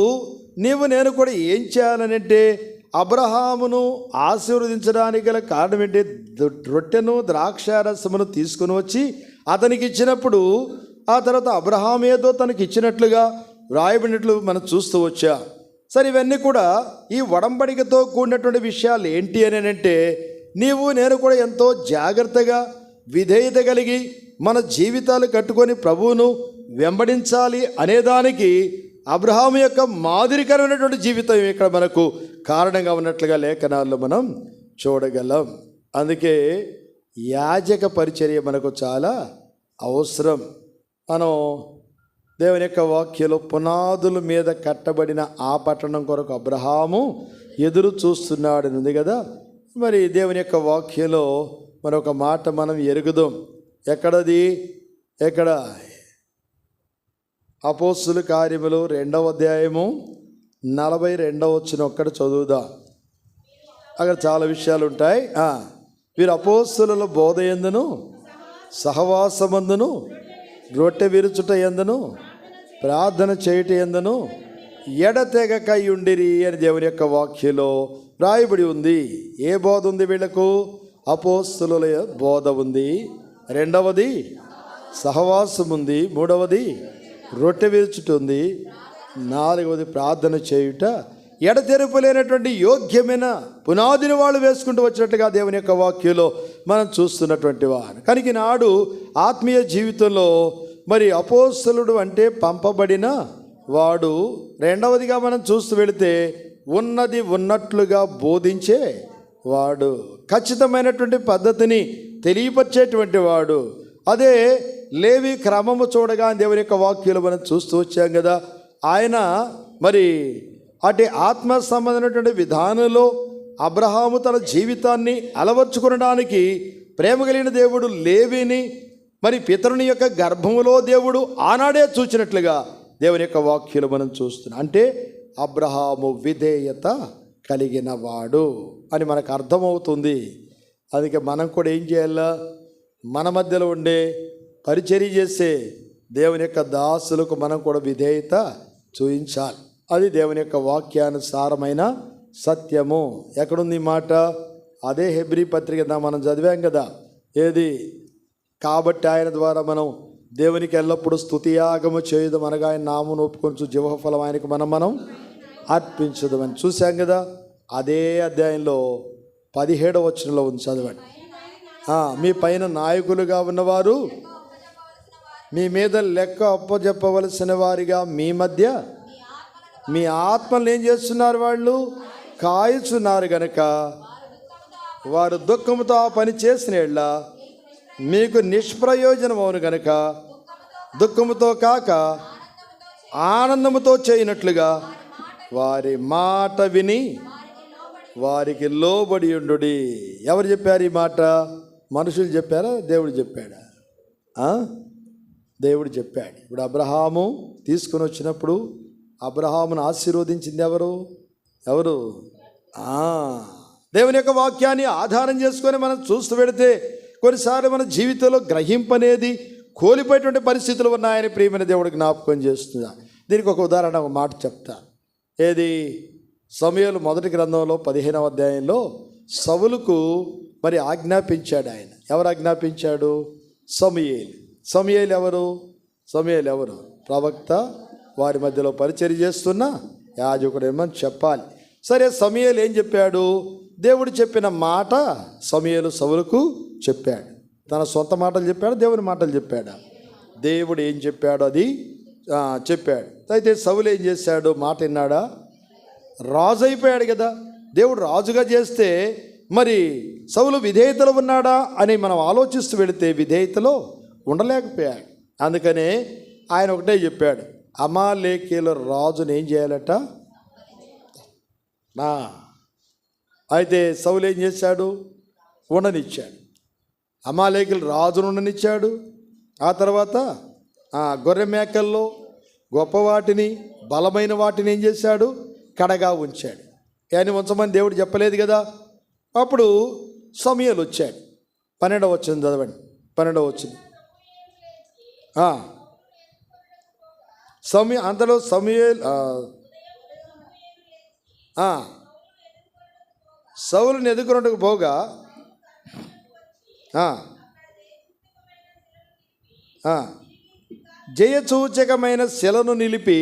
నీవు నేను కూడా ఏం చేయాలనంటే అబ్రహామును ఆశీర్వదించడానికి గల కారణం ఏంటి? రొట్టెను ద్రాక్షారసమును తీసుకుని వచ్చి అతనికి ఇచ్చినప్పుడు ఆ తర్వాత అబ్రహాం ఏదో తనకి ఇచ్చినట్లుగా వ్రాయబడినట్లు మనం చూస్తూ వచ్చా. సరే, ఇవన్నీ కూడా ఈ ఒడంబడికతో కూడినటువంటి విషయాలు ఏంటి అని అంటే నీవు నేను కూడా ఎంతో జాగ్రత్తగా విధేయత కలిగి మన జీవితాలు కట్టుకొని ప్రభువును వెంబడించాలి అనేదానికి అబ్రహాము యొక్క మాదిరికరమైనటువంటి జీవితం ఇక్కడ మనకు కారణంగా ఉన్నట్లుగా లేఖనాల్లో మనం చూడగలం. అందుకే యాజక పరిచర్య మనకు చాలా అవసరం. మనం దేవుని యొక్క వాక్యలో పునాదుల మీద కట్టబడిన ఆ పట్టణం కొరకు అబ్రహాము ఎదురు చూస్తున్నాడని ఉంది కదా. మరి దేవుని యొక్క వాక్యలో మరొక మాట మనం ఎరుగుదాం. ఎక్కడది? ఎక్కడ? అపోస్తుల కార్యములు 2వ అధ్యాయము 42వ వచనం ఒక్కటి చదువుదా. అక్కడ చాలా విషయాలు ఉంటాయి. వీరు అపోస్తుల బోధ యందును సహవాసమందును రొట్టె విరుచుట యందును ప్రార్థన చేయుట యందును ఎడతెగక ఉండిరి అని దేవుని యొక్క వాక్యలో రాయబడి ఉంది. ఏ బోధ ఉంది వీళ్లకు? అపోస్తుల బోధ ఉంది, 2వది సహవాసం ఉంది, 3వది రొట్టె విరుచుట ఉంది, 4వది ప్రార్థన చేయుట. ఎడతెరుపులేనటువంటి యోగ్యమైన పునాదిని వాళ్ళు వేసుకుంటూ వచ్చినట్టుగా దేవుని యొక్క వాక్యంలో మనం చూస్తున్నటువంటి వారు. కనుక నాడు ఆత్మీయ జీవితంలో మరి అపోస్తలుడు అంటే పంపబడిన వాడు. 2వదిగా మనం చూస్తూ వెళితే ఉన్నది ఉన్నట్లుగా బోధించే వాడు, ఖచ్చితమైనటువంటి పద్ధతిని తెలియపరిచేటువంటి వాడు. అదే లేవి క్రమము చూడగా దేవుని యొక్క వాక్యాలు మనం చూస్తూ వచ్చాం కదా. ఆయన మరి అటు ఆత్మ సంబంధమైనటువంటి విధానంలో అబ్రహాము తన జీవితాన్ని అలవర్చుకునడానికి ప్రేమ కలిగిన దేవుడు లేవిని మరి పితరుని యొక్క గర్భములో దేవుడు ఆనాడే చూచినట్లుగా దేవుని యొక్క వాక్యాలు మనం చూస్తున్నాం. అంటే అబ్రహాము విధేయత కలిగిన వాడు అని మనకు అర్థమవుతుంది. అందుకే మనం కూడా ఏం చేయాలా? మన మధ్యలో ఉండే పరిచర్య చేసే దేవుని యొక్క దాసులకు మనం కూడా విధేయత చూపించాలి. అది దేవుని యొక్క వాక్యానుసారమైన సత్యము. ఎక్కడుంది మాట? అదే హెబ్రీ పత్రిక మనం చదివాం కదా. ఏది? కాబట్టి ఆయన ద్వారా మనం దేవునికి ఎల్లప్పుడూ స్తుతియాగము చేయుదాం అనగా ఆయన నామమును ఒప్పుకొనుచు జీవఫలం ఆయనకు మనం అర్పించుదామని చూశాం కదా. అదే అధ్యాయంలో 17వ వచనంలో ఉంది, చదవండి. మీ పైన నాయకులుగా ఉన్నవారు మీ మీద లెక్క అప్పచెప్పవలసిన వారిగా మీ మధ్య మీ ఆత్మలు ఏం చేస్తున్నారు? వాళ్ళు కాయుచున్నారు గనక వారు దుఃఖముతో ఆ పని చేసిన యెడల మీకు నిష్ప్రయోజనం అవును గనుక దుఃఖముతో కాక ఆనందముతో చేయనట్లుగా వారి మాట విని వారికి లోబడి ఉండుడి. ఎవరు చెప్పారు ఈ మాట? మనుషులు చెప్పారా? దేవుడు చెప్పాడా? దేవుడు చెప్పాడు. ఇప్పుడు అబ్రహాము తీసుకుని వచ్చినప్పుడు అబ్రహామును ఆశీర్వదించింది ఎవరు? దేవుని యొక్క వాక్యాన్ని ఆధారం చేసుకొని మనం చూస్తూ పెడితే కొన్నిసార్లు మన జీవితంలో గ్రహింపనేది కోల్పోయేటువంటి పరిస్థితులు ఉన్నాయని ప్రియమైన దేవుడు జ్ఞాపకం చేస్తున్నా. దీనికి ఒక ఉదాహరణ, ఒక మాట చెప్తా. ఏది? సమూయేలు మొదటి గ్రంథంలో 15వ అధ్యాయంలో సౌలుకు మరి ఆజ్ఞాపించాడు ఆయన. ఎవరు ఆజ్ఞాపించాడు? సమూయేలు. సమూయేలు ఎవరు? ప్రవక్త, వారి మధ్యలో పరిచర్య చేస్తున్న యాజకుడు ఏమని చెప్పాలి. సరే, సమూయేలు ఏం చెప్పాడు? దేవుడు చెప్పిన మాట సమూయేలు సౌలుకు చెప్పాడు. తన సొంత మాటలు చెప్పాడు, దేవుని మాటలు చెప్పాడా? దేవుడు ఏం చెప్పాడు అది చెప్పాడు. అయితే సౌలు ఏం చేశాడు? మాట విన్నాడా? రాజు అయిపోయాడు కదా. దేవుడు రాజుగా చేస్తే మరి సౌలు విధేయతలో ఉన్నాడా అని మనం ఆలోచిస్తూ వెళితే విధేయతలో ఉండలేకపోయాడు. అందుకనే ఆయన ఒకటే చెప్పాడు, అమాలేకీయుల రాజుని ఏం చేయాలట? అయితే సౌలు ఏం చేశాడు? ఉండనిచ్చాడు. అమాలేకీయుల రాజును ఉండనిచ్చాడు. ఆ తర్వాత గొర్రె మేకల్లో గొప్ప వాటిని, బలమైన వాటిని ఏం చేశాడు? కడగా ఉంచాడు. కానీ ఉంచమని దేవుడు చెప్పలేదు కదా. అప్పుడు సమూయేలు వచ్చాడు. 12వ వచనం చదవండి. 12వ వచనం. అంతలో సమూయేలు సౌలుని ఎదుర్కొన్నట్టుకు పోగా జయసూచకమైన శిలను నిలిపి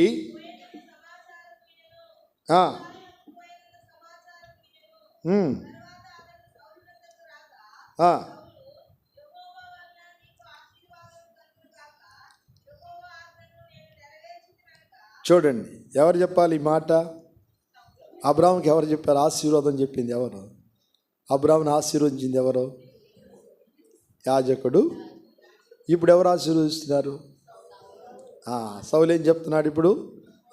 చూడండి, ఎవరు చెప్పాలి ఈ మాట? అబ్రాహాముకి ఎవరు చెప్పారు? ఆశీర్వాదం చెప్పింది ఎవరు? అబ్రాహాముని ఆశీర్వదించింది ఎవరు? యాజకుడు. ఇప్పుడు ఎవరు ఆశీర్వదిస్తున్నారు? సౌలు ఏం చెప్తున్నాడు? ఇప్పుడు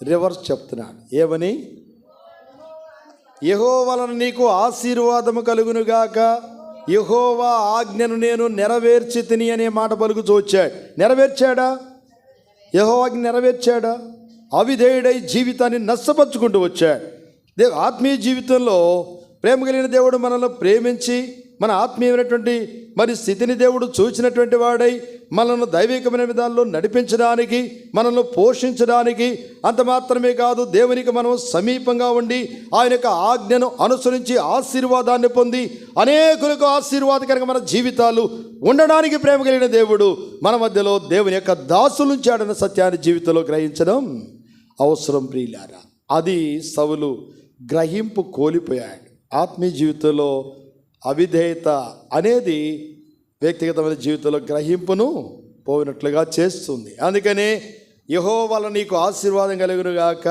రివర్స్ చెప్తున్నాడు. ఏమని? యెహోవా వలన నీకు ఆశీర్వాదము కలుగునుగాక, యెహోవా ఆజ్ఞను నేను నెరవేర్చి తిని అనే మాట పలుకుతూ వచ్చాడు. నెరవేర్చాడా? యెహోవా ఆజ్ఞ నెరవేర్చాడా? అవిధేయుడై జీవితాన్ని నష్టపరుచుకుంటూ వచ్చాడు. ఆత్మీయ జీవితంలో ప్రేమ కలిగిన దేవుడు మనల్ని ప్రేమించి మన ఆత్మీయమైనటువంటి మరి స్థితిని దేవుడు చూసినటువంటి వాడై మనల్ని దైవికమైన విధానంలో నడిపించడానికి, మనల్ని పోషించడానికి, అంత మాత్రమే కాదు దేవునికి మనం సమీపంగా ఉండి ఆయన యొక్క ఆజ్ఞను అనుసరించి ఆశీర్వాదాన్ని పొంది అనేకులకు ఆశీర్వాదకరంగా మన జీవితాలు ఉండడానికి ప్రేమ కలిగిన దేవుడు మన మధ్యలో దేవుని యొక్క దాసులు ఉంచాడన్న సత్యాన్ని జీవితంలో గ్రహించడం అవసరం ప్రియులారా. అది సౌలు గ్రహింపు కోల్పోయాడు. ఆత్మీయ జీవితంలో అవిధేయత అనేది వ్యక్తిగతమైన జీవితంలో గ్రహింపును పోయినట్లుగా చేస్తుంది. అందుకనే యెహోవా వలన నీకు ఆశీర్వాదం కలుగునుగాక,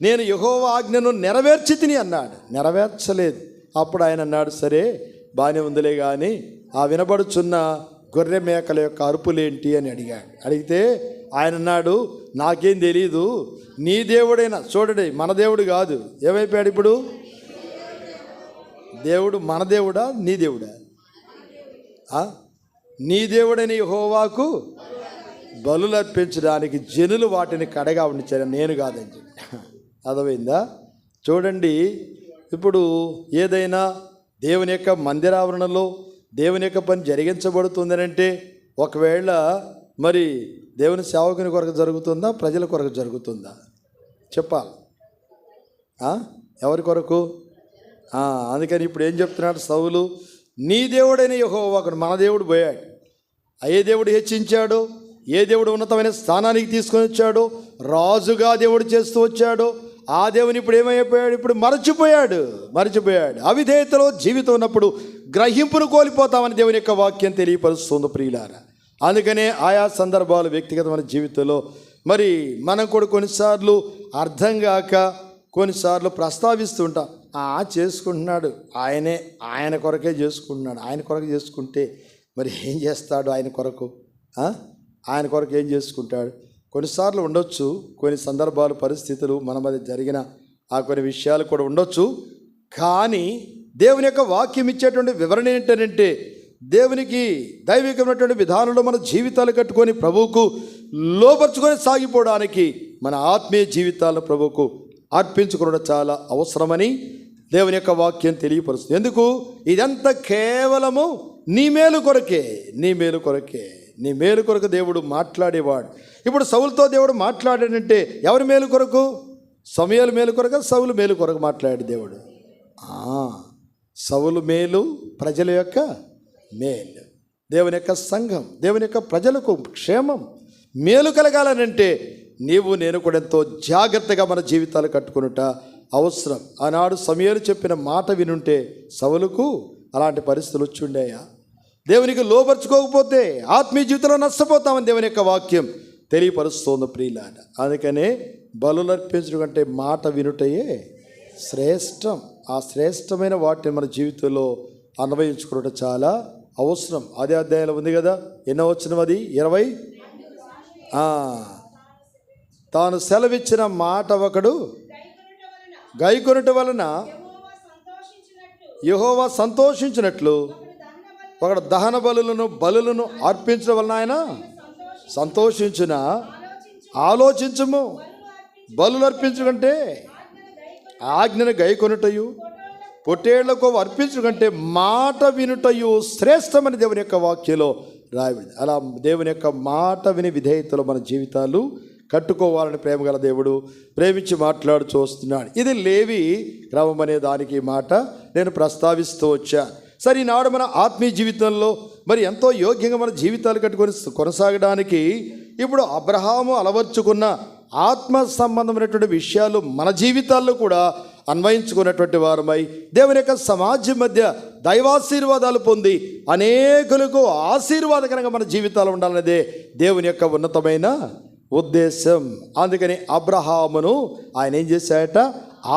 నేను యెహోవా ఆజ్ఞను నెరవేర్చి తిని అన్నాడు. నెరవేర్చలేదు. అప్పుడు ఆయన అన్నాడు, సరే బాగానే ఉందిలే, కానీ ఆ వినబడుచున్న గొర్రె మేకల యొక్క అరుపులేంటి అని అడిగాడు. అడిగితే ఆయన అన్నాడు, నాకేం తెలీదు, నీ దేవుడైనా. చూడండి, మన దేవుడు కాదు. ఏమైపోయాడు ఇప్పుడు? దేవుడు మన దేవుడా? నీ దేవుడా? నీ దేవుడైన యెహోవాకు బలులు అర్పించడానికి జనులు వాటిని కడగా ఉంచారు, నేను కాదని చెప్పి. అర్థమైందా? చూడండి, ఇప్పుడు ఏదైనా దేవుని యొక్క మందిరావరణలో దేవుని యొక్క పని జరిగించబడుతుందని అంటే ఒకవేళ మరి దేవుని సేవకుని కొరకు జరుగుతుందా, ప్రజల కొరకు జరుగుతుందా? చెప్పాలి. ఎవరి కొరకు? అందుకని ఇప్పుడు ఏం చెప్తున్నాడు సౌలు? నీ దేవుడైన యెహోవాకు. మన దేవుడు పోయాడు. ఏ దేవుడు హెచ్చించాడో, ఏ దేవుడు ఉన్నతమైన స్థానానికి తీసుకొని వచ్చాడో, రాజుగా దేవుడు చేస్తూ వచ్చాడో ఆ దేవుని ఇప్పుడు ఏమైపోయాడు? ఇప్పుడు మరచిపోయాడు. అవిధేయతలో జీవితం ఉన్నప్పుడు గ్రహింపును కోల్పోతామని దేవుని యొక్క వాక్యం తెలియపరుస్తుంది ప్రియులారా. అందుకనే ఆయా సందర్భాలు వ్యక్తిగతమైన జీవితంలో మరి మనం కూడా కొన్నిసార్లు అర్థం కాక కొన్నిసార్లు ప్రస్తావిస్తూ ఉంటాం, చేసుకుంటున్నాడు, ఆయన కొరకే చేసుకుంటున్నాడు, ఆయన కొరకు చేసుకుంటే మరి ఏం చేస్తాడు, ఆయన కొరకు ఆయన కొరకు ఏం చేసుకుంటాడు. కొన్నిసార్లు ఉండొచ్చు, కొన్ని సందర్భాలు పరిస్థితులు మన మధ్య జరిగిన కొన్ని విషయాలు కూడా ఉండొచ్చు. కానీ దేవుని యొక్క వాక్యం ఇచ్చేటువంటి వివరణ ఏంటంటే, దేవునికి దైవికమైనటువంటి విధానంలో మన జీవితాలు కట్టుకొని ప్రభువుకు లోపరుచుకొని సాగిపోవడానికి మన ఆత్మీయ జీవితాలను ప్రభువుకు అర్పించుకోవడం చాలా అవసరమని దేవుని యొక్క వాక్యం తెలియపరుస్తుంది. ఎందుకు? ఇదంతా కేవలము నీ మేలు కొరకే, నీ మేలు కొరకే, నీ మేలు కొరకు దేవుడు మాట్లాడేవాడు. ఇప్పుడు సౌలుతో దేవుడు మాట్లాడాడంటే ఎవరి మేలు కొరకు? సమూయేలు మేలు కొరకు, సౌలు మేలు కొరకు మాట్లాడాడు దేవుడు. సౌలు మేలు, ప్రజల యొక్క మేలు, దేవుని యొక్క సంఘం, దేవుని యొక్క ప్రజలకు క్షేమం, మేలు కలగాలనంటే నీవు నేను కూడా ఎంతో జాగ్రత్తగా మన జీవితాలు కట్టుకునుట అవసరం. ఆనాడు సమూయేలు చెప్పిన మాట వినుంటే సౌలుకు అలాంటి పరిస్థితులు వచ్చుండేయా? దేవునికి లోపరుచుకోకపోతే ఆత్మీయ జీవితంలో నష్టపోతామని దేవుని యొక్క వాక్యం తెలియపరుస్తోంది ప్రియులారా. అందుకనే బలులు అర్పించడం కంటే మాట వినుటయే శ్రేష్టం. ఆ శ్రేష్టమైన వాటిని మన జీవితంలో అన్వయించుకోవడం చాలా అవసరం. అదే అధ్యాయంలో ఉంది కదా, ఎన్నో వచనం అది 20. తాను సెలవిచ్చిన మాట ఒకడు గైకొనుట వలన యెహోవా సంతోషించినట్లు ఒకడు దహన బలులను అర్పించడం వలన ఆయన సంతోషించిన. ఆలోచించము, బలులు అర్పించుకంటే ఆజ్ఞను గైకొనుటయు పొట్టేళ్లకు అర్పించడం కంటే మాట వినుటయు శ్రేష్టమని దేవుని యొక్క వాక్యంలో రాయబడింది. అలా దేవుని యొక్క మాట విని విధేయతలో మన జీవితాలు కట్టుకోవాలని ప్రేమగల దేవుడు ప్రేమించి మాట్లాడుతూ వస్తున్నాడు. ఇది లేవి క్రమం అనే దానికి మాట నేను ప్రస్తావిస్తూ వచ్చా. సరే, ఈనాడు మన ఆత్మీయ జీవితంలో మరి ఎంతో యోగ్యంగా మన జీవితాలు కట్టుకొని కొనసాగడానికి ఇప్పుడు అబ్రహాము అలవర్చుకున్న ఆత్మ సంబంధమైనటువంటి విషయాలు మన జీవితాల్లో కూడా అన్వయించుకున్నటువంటి వారమై దేవుని యొక్క సమాజం మధ్య దైవాశీర్వాదాలు పొంది అనేకులకు ఆశీర్వాదకరంగా మన జీవితాలు ఉండాలనేదే దేవుని యొక్క ఉన్నతమైన ఉద్దేశం. అందుకని అబ్రహామును ఆయన ఏం చేశాడట?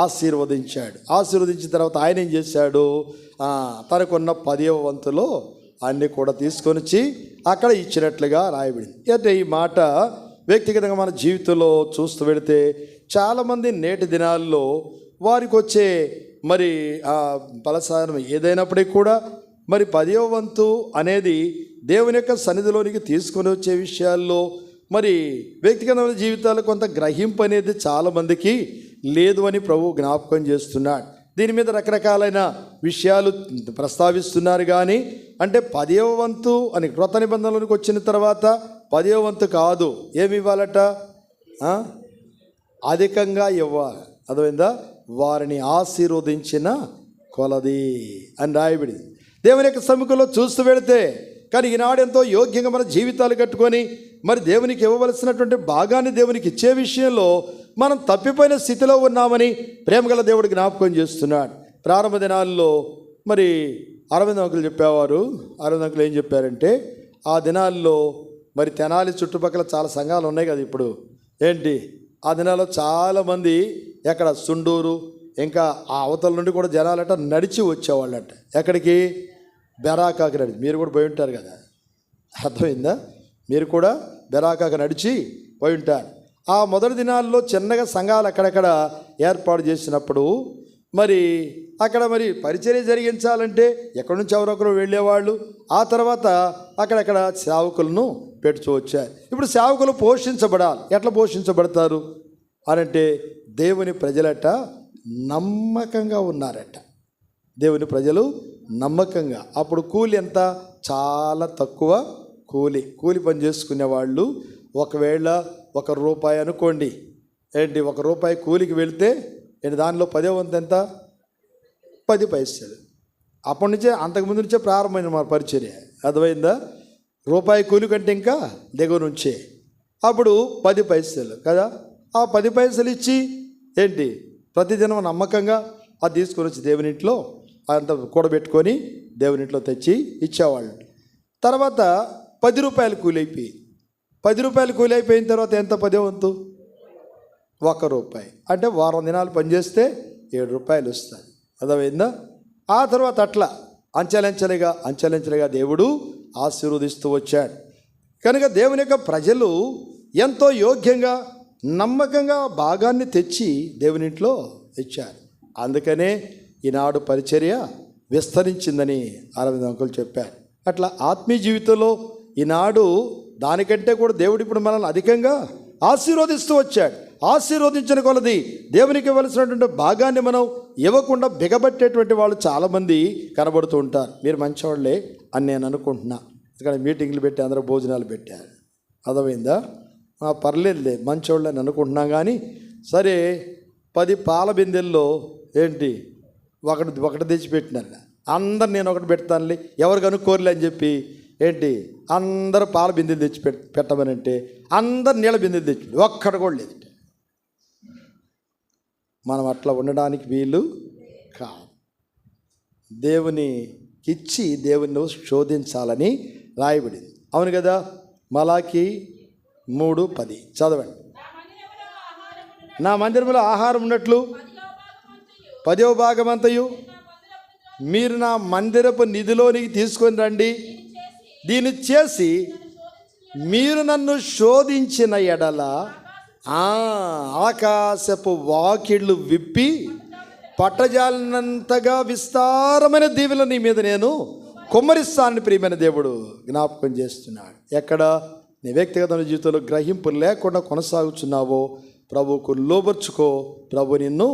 ఆశీర్వదించాడు. ఆశీర్వదించిన తర్వాత ఆయన ఏం చేశాడు? తనకున్న 10వ వంతులో అన్నీ కూడా తీసుకొని వచ్చి అక్కడ ఇచ్చినట్లుగా రాయబడింది. అంటే ఈ మాట వ్యక్తిగతంగా మన జీవితంలో చూస్తూ వెళితే చాలామంది నేటి దినాల్లో వారికి వచ్చే మరి ఫలసాయం ఏదైనప్పటికీ కూడా మరి 10వ వంతు అనేది దేవుని యొక్క సన్నిధిలోనికి తీసుకొని వచ్చే విషయాల్లో మరి వ్యక్తిగతమైన జీవితాల్లో కొంత గ్రహింపు అనేది చాలామందికి లేదు అని ప్రభు జ్ఞాపకం చేస్తున్నాడు. దీని మీద రకరకాలైన విషయాలు ప్రస్తావిస్తున్నారు. కానీ అంటే 10వ వంతు అని క్రొత్త నిబంధనలోనికి వచ్చిన తర్వాత 10వ వంతు కాదు, ఏమి ఇవ్వాలట? అధికంగా ఇవ్వాలి. అర్థమైందా? వారిని ఆశీర్వదించిన కొలది అని రాయబడింది దేవుని యొక్క సముఖంలో చూస్తూ వెళితే. కానీ ఈనాడు ఎంతో యోగ్యంగా మన జీవితాలు కట్టుకొని మరి దేవునికి ఇవ్వవలసినటువంటి భాగాన్ని దేవునికి ఇచ్చే విషయంలో మనం తప్పిపోయిన స్థితిలో ఉన్నామని ప్రేమగల దేవుడు జ్ఞాపకం చేస్తున్నాడు. ప్రారంభ దినాల్లో మరి అరవింద్ అంకులు చెప్పేవారు. అరవింద్ అంకులు ఏం చెప్పారంటే, ఆ దినాల్లో మరి తెనాలి చుట్టుపక్కల చాలా సంఘాలు ఉన్నాయి కదా ఇప్పుడు. ఏంటి, ఆ దినాల్లో చాలామంది ఎక్కడ సుండూరు ఇంకా ఆ అవతల నుండి కూడా జనాలట నడిచి వచ్చేవాళ్ళట. ఎక్కడికి? బెరాకాకి నడిచి. మీరు కూడా పోయి ఉంటారు కదా, అర్థమైందా? మీరు కూడా బెరాకాకి నడిచి పోయి ఉంటారు. ఆ మొదటి దినాల్లో చిన్నగా సంఘాలు అక్కడక్కడ ఏర్పాటు చేసినప్పుడు మరి అక్కడ మరి పరిచర్య జరిగించాలంటే ఎక్కడి నుంచి ఎవరొకరు వెళ్ళేవాళ్ళు. ఆ తర్వాత అక్కడక్కడ సేవకులను పెట్టుచూ వచ్చారు. ఇప్పుడు సేవకులు పోషించబడాలి. ఎట్లా పోషించబడతారు అనంటే దేవుని ప్రజలట నమ్మకంగా ఉన్నారట. దేవుని ప్రజలు నమ్మకంగా. అప్పుడు కూలి ఎంత? చాలా తక్కువ కూలి పని చేసుకునే వాళ్ళు ఒకవేళ ₹1 అనుకోండి. ఏంటి, ₹1 కూలికి వెళితే ఏంటి, దానిలో 10వ వంతు ఎంత? 10 పైసలు. అప్పటి నుంచే అంతకుముందు నుంచే ప్రారంభమైన మా పరిచర్య. అర్థమైందా? ₹1 కూలి కంటే ఇంకా దిగువ నుంచే. అప్పుడు 10 పైసలు కదా. ఆ 10 పైసలు ఇచ్చి ఏంటి ప్రతిదినం నమ్మకంగా అది తీసుకొని వచ్చి దేవునింట్లో అంత కూడబెట్టుకొని దేవునింట్లో తెచ్చి ఇచ్చేవాళ్ళు. తర్వాత ₹10 కూలి అయిపోయి, ₹10 కూలి అయిపోయిన తర్వాత ఎంత? 10వ వంతు రూపాయి. అంటే వారం దినాలు పనిచేస్తే 7 రూపాయలు వస్తుంది. అర్థమైందా? ఆ తర్వాత అట్లా అంచెలంచెలుగా దేవుడు ఆశీర్వదిస్తూ వచ్చాడు. కనుక దేవుని యొక్క ప్రజలు ఎంతో యోగ్యంగా నమ్మకంగా భాగాన్ని తెచ్చి దేవుని ఇంట్లో ఇచ్చారు. అందుకనే ఈనాడు పరిచర్య విస్తరించిందని అరవింద్ అంకుల్ చెప్పారు. అట్లా ఆత్మీయ జీవితంలో ఈనాడు దానికంటే కూడా దేవుడు ఇప్పుడు మనల్ని అధికంగా ఆశీర్వదిస్తూ వచ్చాడు. ఆశీర్వదించిన కొలది దేవునికి ఇవ్వాల్సినటువంటి భాగాన్ని మనం ఇవ్వకుండా బిగబట్టేటువంటి వాళ్ళు చాలామంది కనబడుతూ ఉంటారు. మీరు మంచివాళ్ళే అని నేను అనుకుంటున్నా. ఇక్కడ మీటింగ్లు పెట్టి అందరూ భోజనాలు పెట్టారు. అర్థమైందా? పర్లేదులే మంచివాళ్ళు అని అనుకుంటున్నాం. కానీ సరే 10 పాల బిందెల్లో ఏంటి ఒకటి తెచ్చిపెట్టినారు. అందరు నేను ఒకటి పెడతానులే, ఎవరు కనుక్కోరులే అని చెప్పి ఏంటి అందరు పాల బిందెలు తెచ్చి పెట్టమనంటే అందరు నీళ్ళ బిందెలు తెచ్చి ఒక్కడు కూడా లేదు. మనం అట్లా ఉండడానికి వీలు కాదు. దేవునికిచ్చి దేవుని శోధించాలని రాయబడింది. అవును కదా? మలాకి 3:10 చదవండి. నా మందిరంలో ఆహారం ఉన్నట్లు 10వ భాగమంతయు మీరు నా మందిరపు నిధిలోనికి తీసుకొని రండి. దీన్ని చేసి మీరు నన్ను శోధించిన ఎడల ఆకాశపు వాకిళ్ళు విప్పి పట్టజాలినంతగా విస్తారమైన దీవెనలు నీ మీద నేను కుమ్మరిస్తానని ప్రియమైన దేవుడు జ్ఞాపకం చేస్తున్నాడు. ఎక్కడ నీ వ్యక్తిగత జీవితంలో గ్రహింపు లేకుండా కొనసాగుతున్నావో ప్రభువుకు లోబర్చుకో. ప్రభు నిన్ను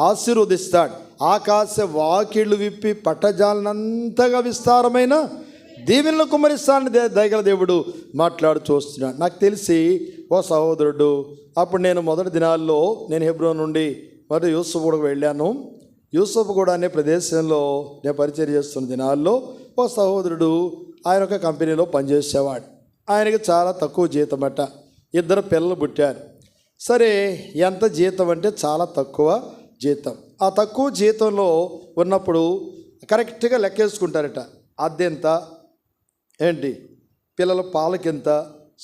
ఆశీర్వదిస్తాడు. ఆకాశ వాకిళ్ళు విప్పి పట్టజాలనంతగా విస్తారమైన దీవెనలు కుమ్మరిస్తానని దయగల దేవుడు మాట్లాడుతూ వస్తున్నాడు. నాకు తెలిసి ఓ సహోదరుడు, అప్పుడు నేను మొదటి దినాల్లో నేను హెబ్రోన్ నుండి మరి యూసఫ్గూడకు వెళ్ళాను. యూసఫ్గూడ అనే ప్రదేశంలో నేను పరిచయం చేస్తున్న దినాల్లో ఓ సహోదరుడు ఆయన ఒక కంపెనీలో పనిచేసేవాడు. ఆయనకి చాలా తక్కువ జీతం అట. 2 పిల్లలు పుట్టారు. సరే, ఎంత జీతం అంటే చాలా తక్కువ జీతం. ఆ తక్కువ జీతంలో ఉన్నప్పుడు కరెక్ట్గా లెక్కేసుకుంటారట. అద్దెంత, ఏంటి పిల్లల పాలకింత,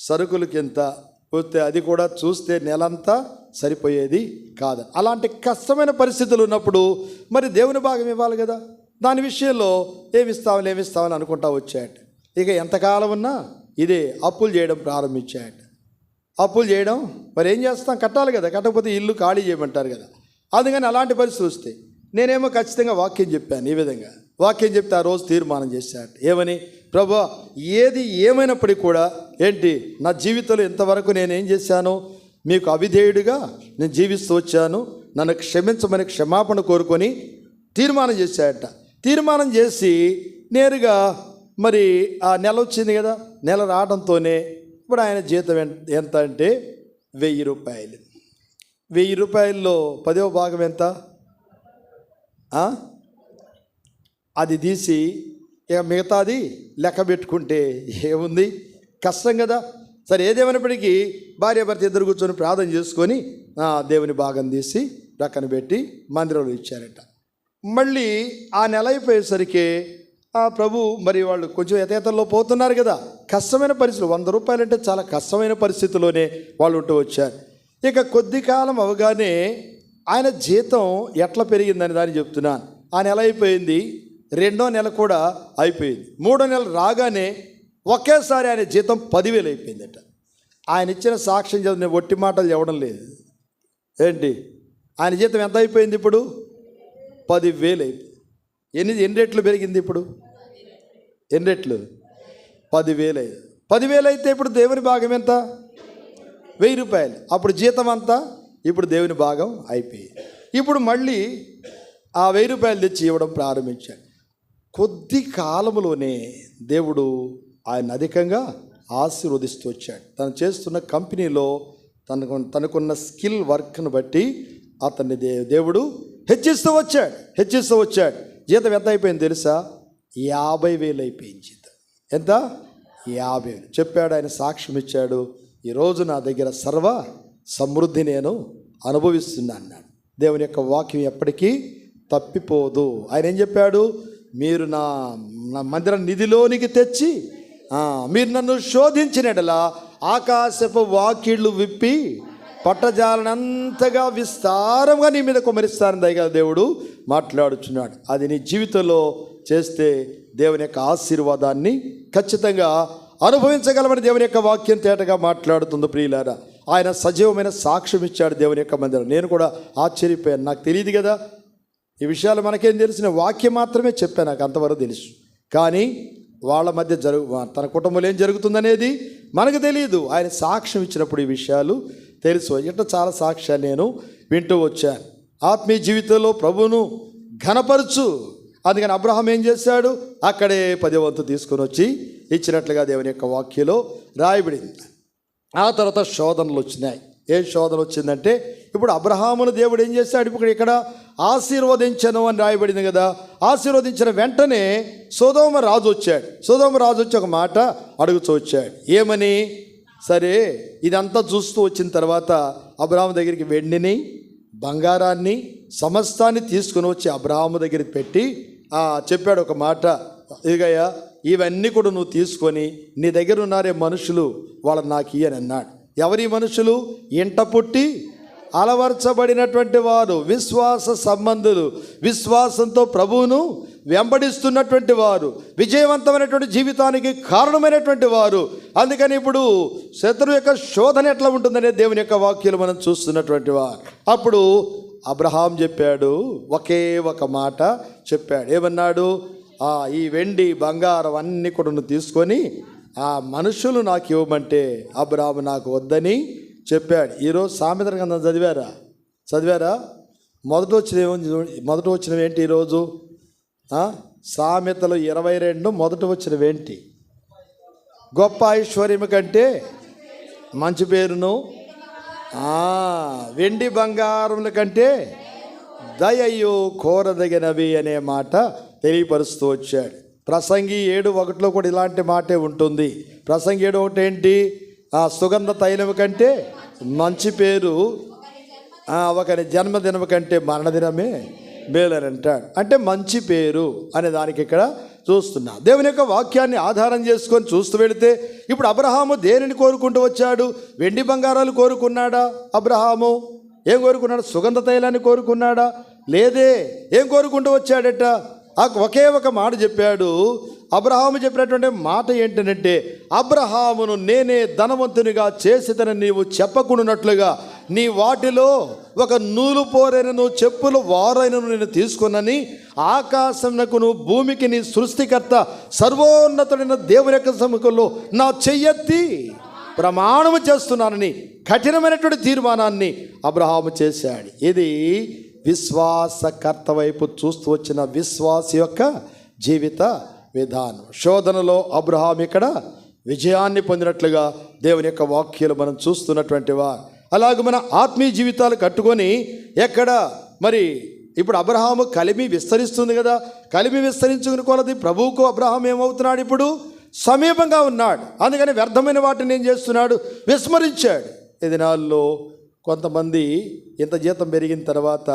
సరుకులకింత పోతే అది కూడా చూస్తే నెలంతా సరిపోయేది కాదు. అలాంటి కష్టమైన పరిస్థితులు ఉన్నప్పుడు మరి దేవుని భాగం ఇవ్వాలి కదా. దాని విషయంలో ఏమిస్తామని అనుకుంటా వచ్చాయట. ఇక ఎంతకాలం ఉన్నా ఇదే అప్పులు చేయడం ప్రారంభించాయట. అప్పులు చేయడం మరి ఏం చేస్తాం, కట్టాలి కదా, కట్టకపోతే ఇల్లు ఖాళీ చేయమంటారు కదా. అందుకని అలాంటి పరిస్థితి వస్తే నేనేమో ఖచ్చితంగా వాక్యం చెప్పాను. ఈ విధంగా వాక్యం చెప్తే ఆ రోజు తీర్మానం చేశాడు. ఏమని? ప్రభువా, ఏది ఏమైనప్పటికీ కూడా ఏంటి నా జీవితంలో ఇంతవరకు నేనేం చేశాను, మీకు అవిధేయుడిగా నేను జీవిస్తూ వచ్చాను, నన్ను క్షమించమని క్షమాపణ కోరుకొని తీర్మానం చేశాడట. తీర్మానం చేసి నేరుగా మరి ఆ నెల వచ్చింది కదా, నెల రావడంతోనే ఇప్పుడు ఆయన జీతం ఎంత అంటే 1000 రూపాయలు. 1000 రూపాయల్లో 10వ భాగం ఎంత? అది తీసి ఇక మిగతాది లెక్క పెట్టుకుంటే ఏముంది, కష్టం కదా. సరే, ఏదేమైనప్పటికీ భార్యాభర్త ఇద్దరు కూర్చొని ప్రార్థన చేసుకొని దేవుని భాగం తీసి పక్కన పెట్టి మందిరంలో ఇచ్చారట. మళ్ళీ ఆ నెల అయిపోయేసరికి ప్రభు మరి వాళ్ళు కొంచెం యథేతల్లో పోతున్నారు కదా, కష్టమైన పరిస్థితులు. 100 రూపాయలు అంటే చాలా కష్టమైన పరిస్థితుల్లోనే వాళ్ళు ఉంటూ వచ్చారు. ఇక కొద్ది కాలం అవగానే ఆయన జీతం ఎట్లా పెరిగిందని దాన్ని చెప్తున్నాను. ఆ నెల అయిపోయింది, 2వ నెల కూడా అయిపోయింది, 3వ నెల రాగానే ఒకేసారి ఆయన జీతం 10,000 అయిపోయిందట. ఆయన ఇచ్చిన సాక్ష్యం చదివిన ఒట్టి మాటలు చెప్పడం లేదు. ఏంటి ఆయన జీతం ఎంత అయిపోయింది ఇప్పుడు? 10,000 అయిపోయింది. ఎన్ని రెట్లు పెరిగింది ఇప్పుడు? ఎన్ని రెట్లు? 10,000 అయింది. 10,000 అయితే ఇప్పుడు దేవుని భాగం ఎంత? 1000 రూపాయలు. అప్పుడు జీతం అంతా ఇప్పుడు దేవుని భాగం అయిపోయింది. ఇప్పుడు మళ్ళీ ఆ 1000 రూపాయలు తెచ్చి ఇవ్వడం ప్రారంభించాడు. కొద్ది కాలంలోనే దేవుడు ఆయన అధికంగా ఆశీర్వదిస్తూ వచ్చాడు. తను చేస్తున్న కంపెనీలో తనకున్న స్కిల్ వర్క్ను బట్టి అతన్ని దేవుడు హెచ్చిస్తూ వచ్చాడు. జీతం ఎంత అయిపోయింది తెలుసా? 50,000 అయిపోయింది జీతం. ఎంత? 50,000. చెప్పాడు, ఆయన సాక్ష్యం ఇచ్చాడు, ఈరోజు నా దగ్గర సర్వ సమృద్ధి నేను అనుభవిస్తున్నా అన్నాడు. దేవుని యొక్క వాక్యం ఎప్పటికీ తప్పిపోదు. ఆయన ఏం చెప్పాడు? మీరు నా మందిర నిధిలోనికి తెచ్చి మీరు నన్ను శోధించినట్లా ఆకాశపు వాకిళ్ళు విప్పి పట్టజాలనంతగా విస్తారంగా నీ మీద కుమరిస్తారని దయగల దేవుడు మాట్లాడుచున్నాడు. అది నీ జీవితంలో చేస్తే దేవుని యొక్క ఆశీర్వాదాన్ని ఖచ్చితంగా అనుభవించగలమని దేవుని యొక్క వాక్యం తేటగా మాట్లాడుతుంది. ప్రియులారా, ఆయన సజీవమైన సాక్ష్యం ఇచ్చాడు దేవుని యొక్క మందిరం. నేను కూడా ఆశ్చర్యపోయాను. నాకు తెలియదు కదా ఈ విషయాలు, మనకేం తెలిసిన వాక్యం మాత్రమే చెప్పాను, నాకు అంతవరకు తెలుసు. కానీ వాళ్ళ మధ్య తన కుటుంబంలో ఏం జరుగుతుందనేది మనకు తెలియదు. ఆయన సాక్ష్యం ఇచ్చినప్పుడు ఈ విషయాలు తెలుసు. ఇట్లా చాలా సాక్ష్యాలు నేను వింటూ వచ్చాను. ఆత్మీయ జీవితంలో ప్రభువును ఘనపరచు. అందుకని అబ్రహాం ఏం చేశాడు? అక్కడే 10వ వంతు తీసుకొని వచ్చి ఇచ్చినట్లుగా దేవుని యొక్క వాక్యంలో రాయబడింది. ఆ తర్వాత శోధనలు వచ్చినాయి. ఏ శోధన వచ్చిందంటే, ఇప్పుడు అబ్రహామును దేవుడు ఏం చేశాడు? ఇప్పుడు ఇక్కడ ఆశీర్వదించను అని రాయబడింది కదా. ఆశీర్వదించిన వెంటనే సొదొమ రాజు వచ్చాడు. సొదొమ రాజు వచ్చి ఒక మాట అడుగుతూ వచ్చాడు. ఏమని? సరే, ఇదంతా చూస్తూ వచ్చిన తర్వాత అబ్రహాము దగ్గరికి వెండిని, బంగారాన్ని, సమస్తాన్ని తీసుకుని వచ్చి అబ్రహాము దగ్గరికి పెట్టి చెప్పాడు ఒక మాట. ఇదిగయ్యా, ఇవన్నీ కూడా నువ్వు తీసుకొని నీ దగ్గర ఉన్నారే మనుషులు, వాళ్ళని నాకు ఇయ్యని అన్నాడు. ఎవరి మనుషులు? ఇంట పుట్టి అలవర్చబడినటువంటి వారు, విశ్వాస సంబంధులు, విశ్వాసంతో ప్రభువును వెంబడిస్తున్నటువంటి వారు, విజయవంతమైనటువంటి జీవితానికి కారణమైనటువంటి వారు. అందుకని ఇప్పుడు శత్రువు యొక్క శోధన ఎట్లా ఉంటుందనే దేవుని యొక్క వాక్యాలు మనం చూస్తున్నటువంటి వారు. అప్పుడు అబ్రహాం చెప్పాడు, ఒకే ఒక మాట చెప్పాడు. ఏమన్నాడు? ఈ వెండి బంగారం అన్నీ కూడా నువ్వు తీసుకొని ఆ మనుషులు నాకు ఇవ్వమంటే అబ్రహాము నాకు వద్దని చెప్పాడు. ఈరోజు సామెతల గ్రంథం చదివారా? మొదట వచ్చినవేంటి ఈరోజు? సామెతలు 22 మొదట వచ్చినవేంటి? గొప్ప ఐశ్వర్యము కంటే మంచి పేరును, వెండి బంగారముల కంటే దయయు కోరదగినవి అనే మాట తెలియపరుస్తూ వచ్చాడు. ప్రసంగి 7:1 కూడా ఇలాంటి మాటే ఉంటుంది. ప్రసంగి 7:1 ఏంటి? సుగంధ తైలం కంటే మంచి పేరు ఒకరి జన్మదినం కంటే మరణదినమే మేలని అంటాడు. అంటే మంచి పేరు అనే దానికి ఇక్కడ చూస్తున్నా. దేవుని యొక్క వాక్యాన్ని ఆధారం చేసుకొని చూస్తూ వెళితే ఇప్పుడు అబ్రహాము దేనిని కోరుకుంటూ వచ్చాడు? వెండి బంగారాలు కోరుకున్నాడా? అబ్రహాము ఏం కోరుకున్నాడు? సుగంధ తైలాన్ని కోరుకున్నాడా? లేదే. ఏం కోరుకుంటూ వచ్చాడట? ఒకే ఒక మాట చెప్పాడు. అబ్రహాము చెప్పినటువంటి మాట ఏంటంటే, అబ్రహామును నేనే ధనవంతునిగా చేసేదని నీవు చెప్పకుండానట్లుగా నీ వాటిలో ఒక నూలు పోరైనను చెప్పులు వారైనను నేను తీసుకున్నని ఆకాశమునకును భూమికి నీ సృష్టికర్త సర్వోన్నతుడైన దేవుని యొక్క సముఖంలో నా చెయ్యెత్తి ప్రమాణము చేస్తున్నానని కఠినమైనటువంటి తీర్మానాన్ని అబ్రహాము చేశాడు. ఇది విశ్వాసకర్త వైపు చూస్తూ వచ్చిన విశ్వాస యొక్క జీవిత విధానం. శోధనలో అబ్రహాం ఇక్కడ విజయాన్ని పొందినట్లుగా దేవుని యొక్క వాక్యాలు మనం చూస్తున్నటువంటి వారు. అలాగే మన ఆత్మీయ జీవితాలు కట్టుకొని ఎక్కడ మరి ఇప్పుడు అబ్రహాము కలిమి విస్తరిస్తుంది కదా. కలిమి విస్తరించుకుని కొలది ప్రభువుకు అబ్రహాం ఏమవుతున్నాడు? ఇప్పుడు సమీపంగా ఉన్నాడు. అందుకని వ్యర్థమైన వాటిని ఏం చేస్తున్నాడు? విస్మరించాడు. ఈ దినాల్లో కొంతమంది ఇంత జీతం పెరిగిన తర్వాత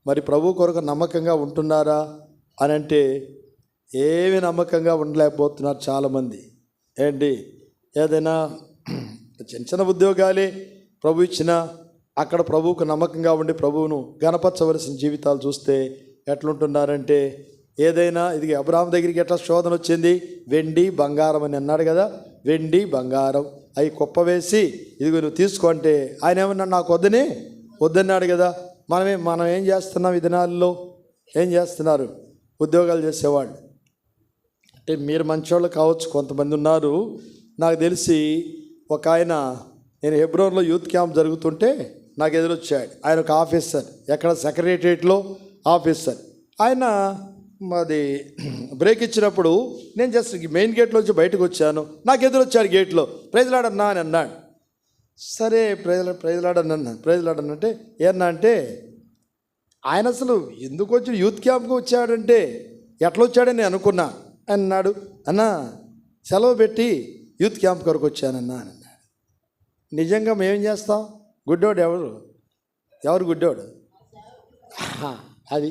మరి ప్రభు కొరకు నమ్మకంగా ఉంటున్నారా అని అంటే ఏమి నమ్మకంగా ఉండలేకపోతున్నారు చాలామంది. ఏంటి, ఏదైనా చిన్న చిన్న ఉద్యోగాలే ప్రభు ఇచ్చిన అక్కడ ప్రభువుకు నమ్మకంగా ఉండి ప్రభువును గణపరచవలసిన జీవితాలు చూస్తే ఎట్లుంటున్నారంటే, ఏదైనా ఇది అబ్రహాం దగ్గరికి ఎట్లా శోధన వచ్చింది? వెండి బంగారం అని అన్నాడు కదా. వెండి బంగారం అవి కుప్ప వేసి ఇదిగో నువ్వు తీసుకుంటే ఆయన ఏమన్నా నాకు వద్దన్నాడు కదా. మనం ఏం చేస్తున్నాం? ఈ దినాల్లో ఏం చేస్తున్నారు? ఉద్యోగాలు చేసేవాళ్ళు అంటే మీరు మంచోళ్ళు కావచ్చు, కొంతమంది ఉన్నారు. నాకు తెలిసి ఒక ఆయన, నేను హెబ్రోన్లో యూత్ క్యాంప్ జరుగుతుంటే నాకు ఎదురొచ్చాడు. ఆయన ఒక ఆఫీసర్, ఎక్కడ సెక్రటరియట్లో ఆఫీసర్. ఆయన మాది బ్రేక్ ఇచ్చినప్పుడు నేను జస్ట్ మెయిన్ గేట్లోంచి బయటకు వచ్చాను. నాకు ఎదురొచ్చాడు గేట్లో. ప్రైజ్లాడన్నా అని అన్నాడు. సరే ప్రైజ్లాడనంటే ఏమన్నా అంటే, ఆయన అసలు ఎందుకు వచ్చి యూత్ క్యాంప్కి వచ్చాడంటే ఎట్లా వచ్చాడని నేను అనుకున్నా. అన్నాడు, అన్నా సెలవు పెట్టి యూత్ క్యాంప్ కొరకు వచ్చానన్నా అని అన్నాడు. నిజంగా మేమేం చేస్తాం? గుడ్డోడు ఎవరు గుడ్డోడు? అది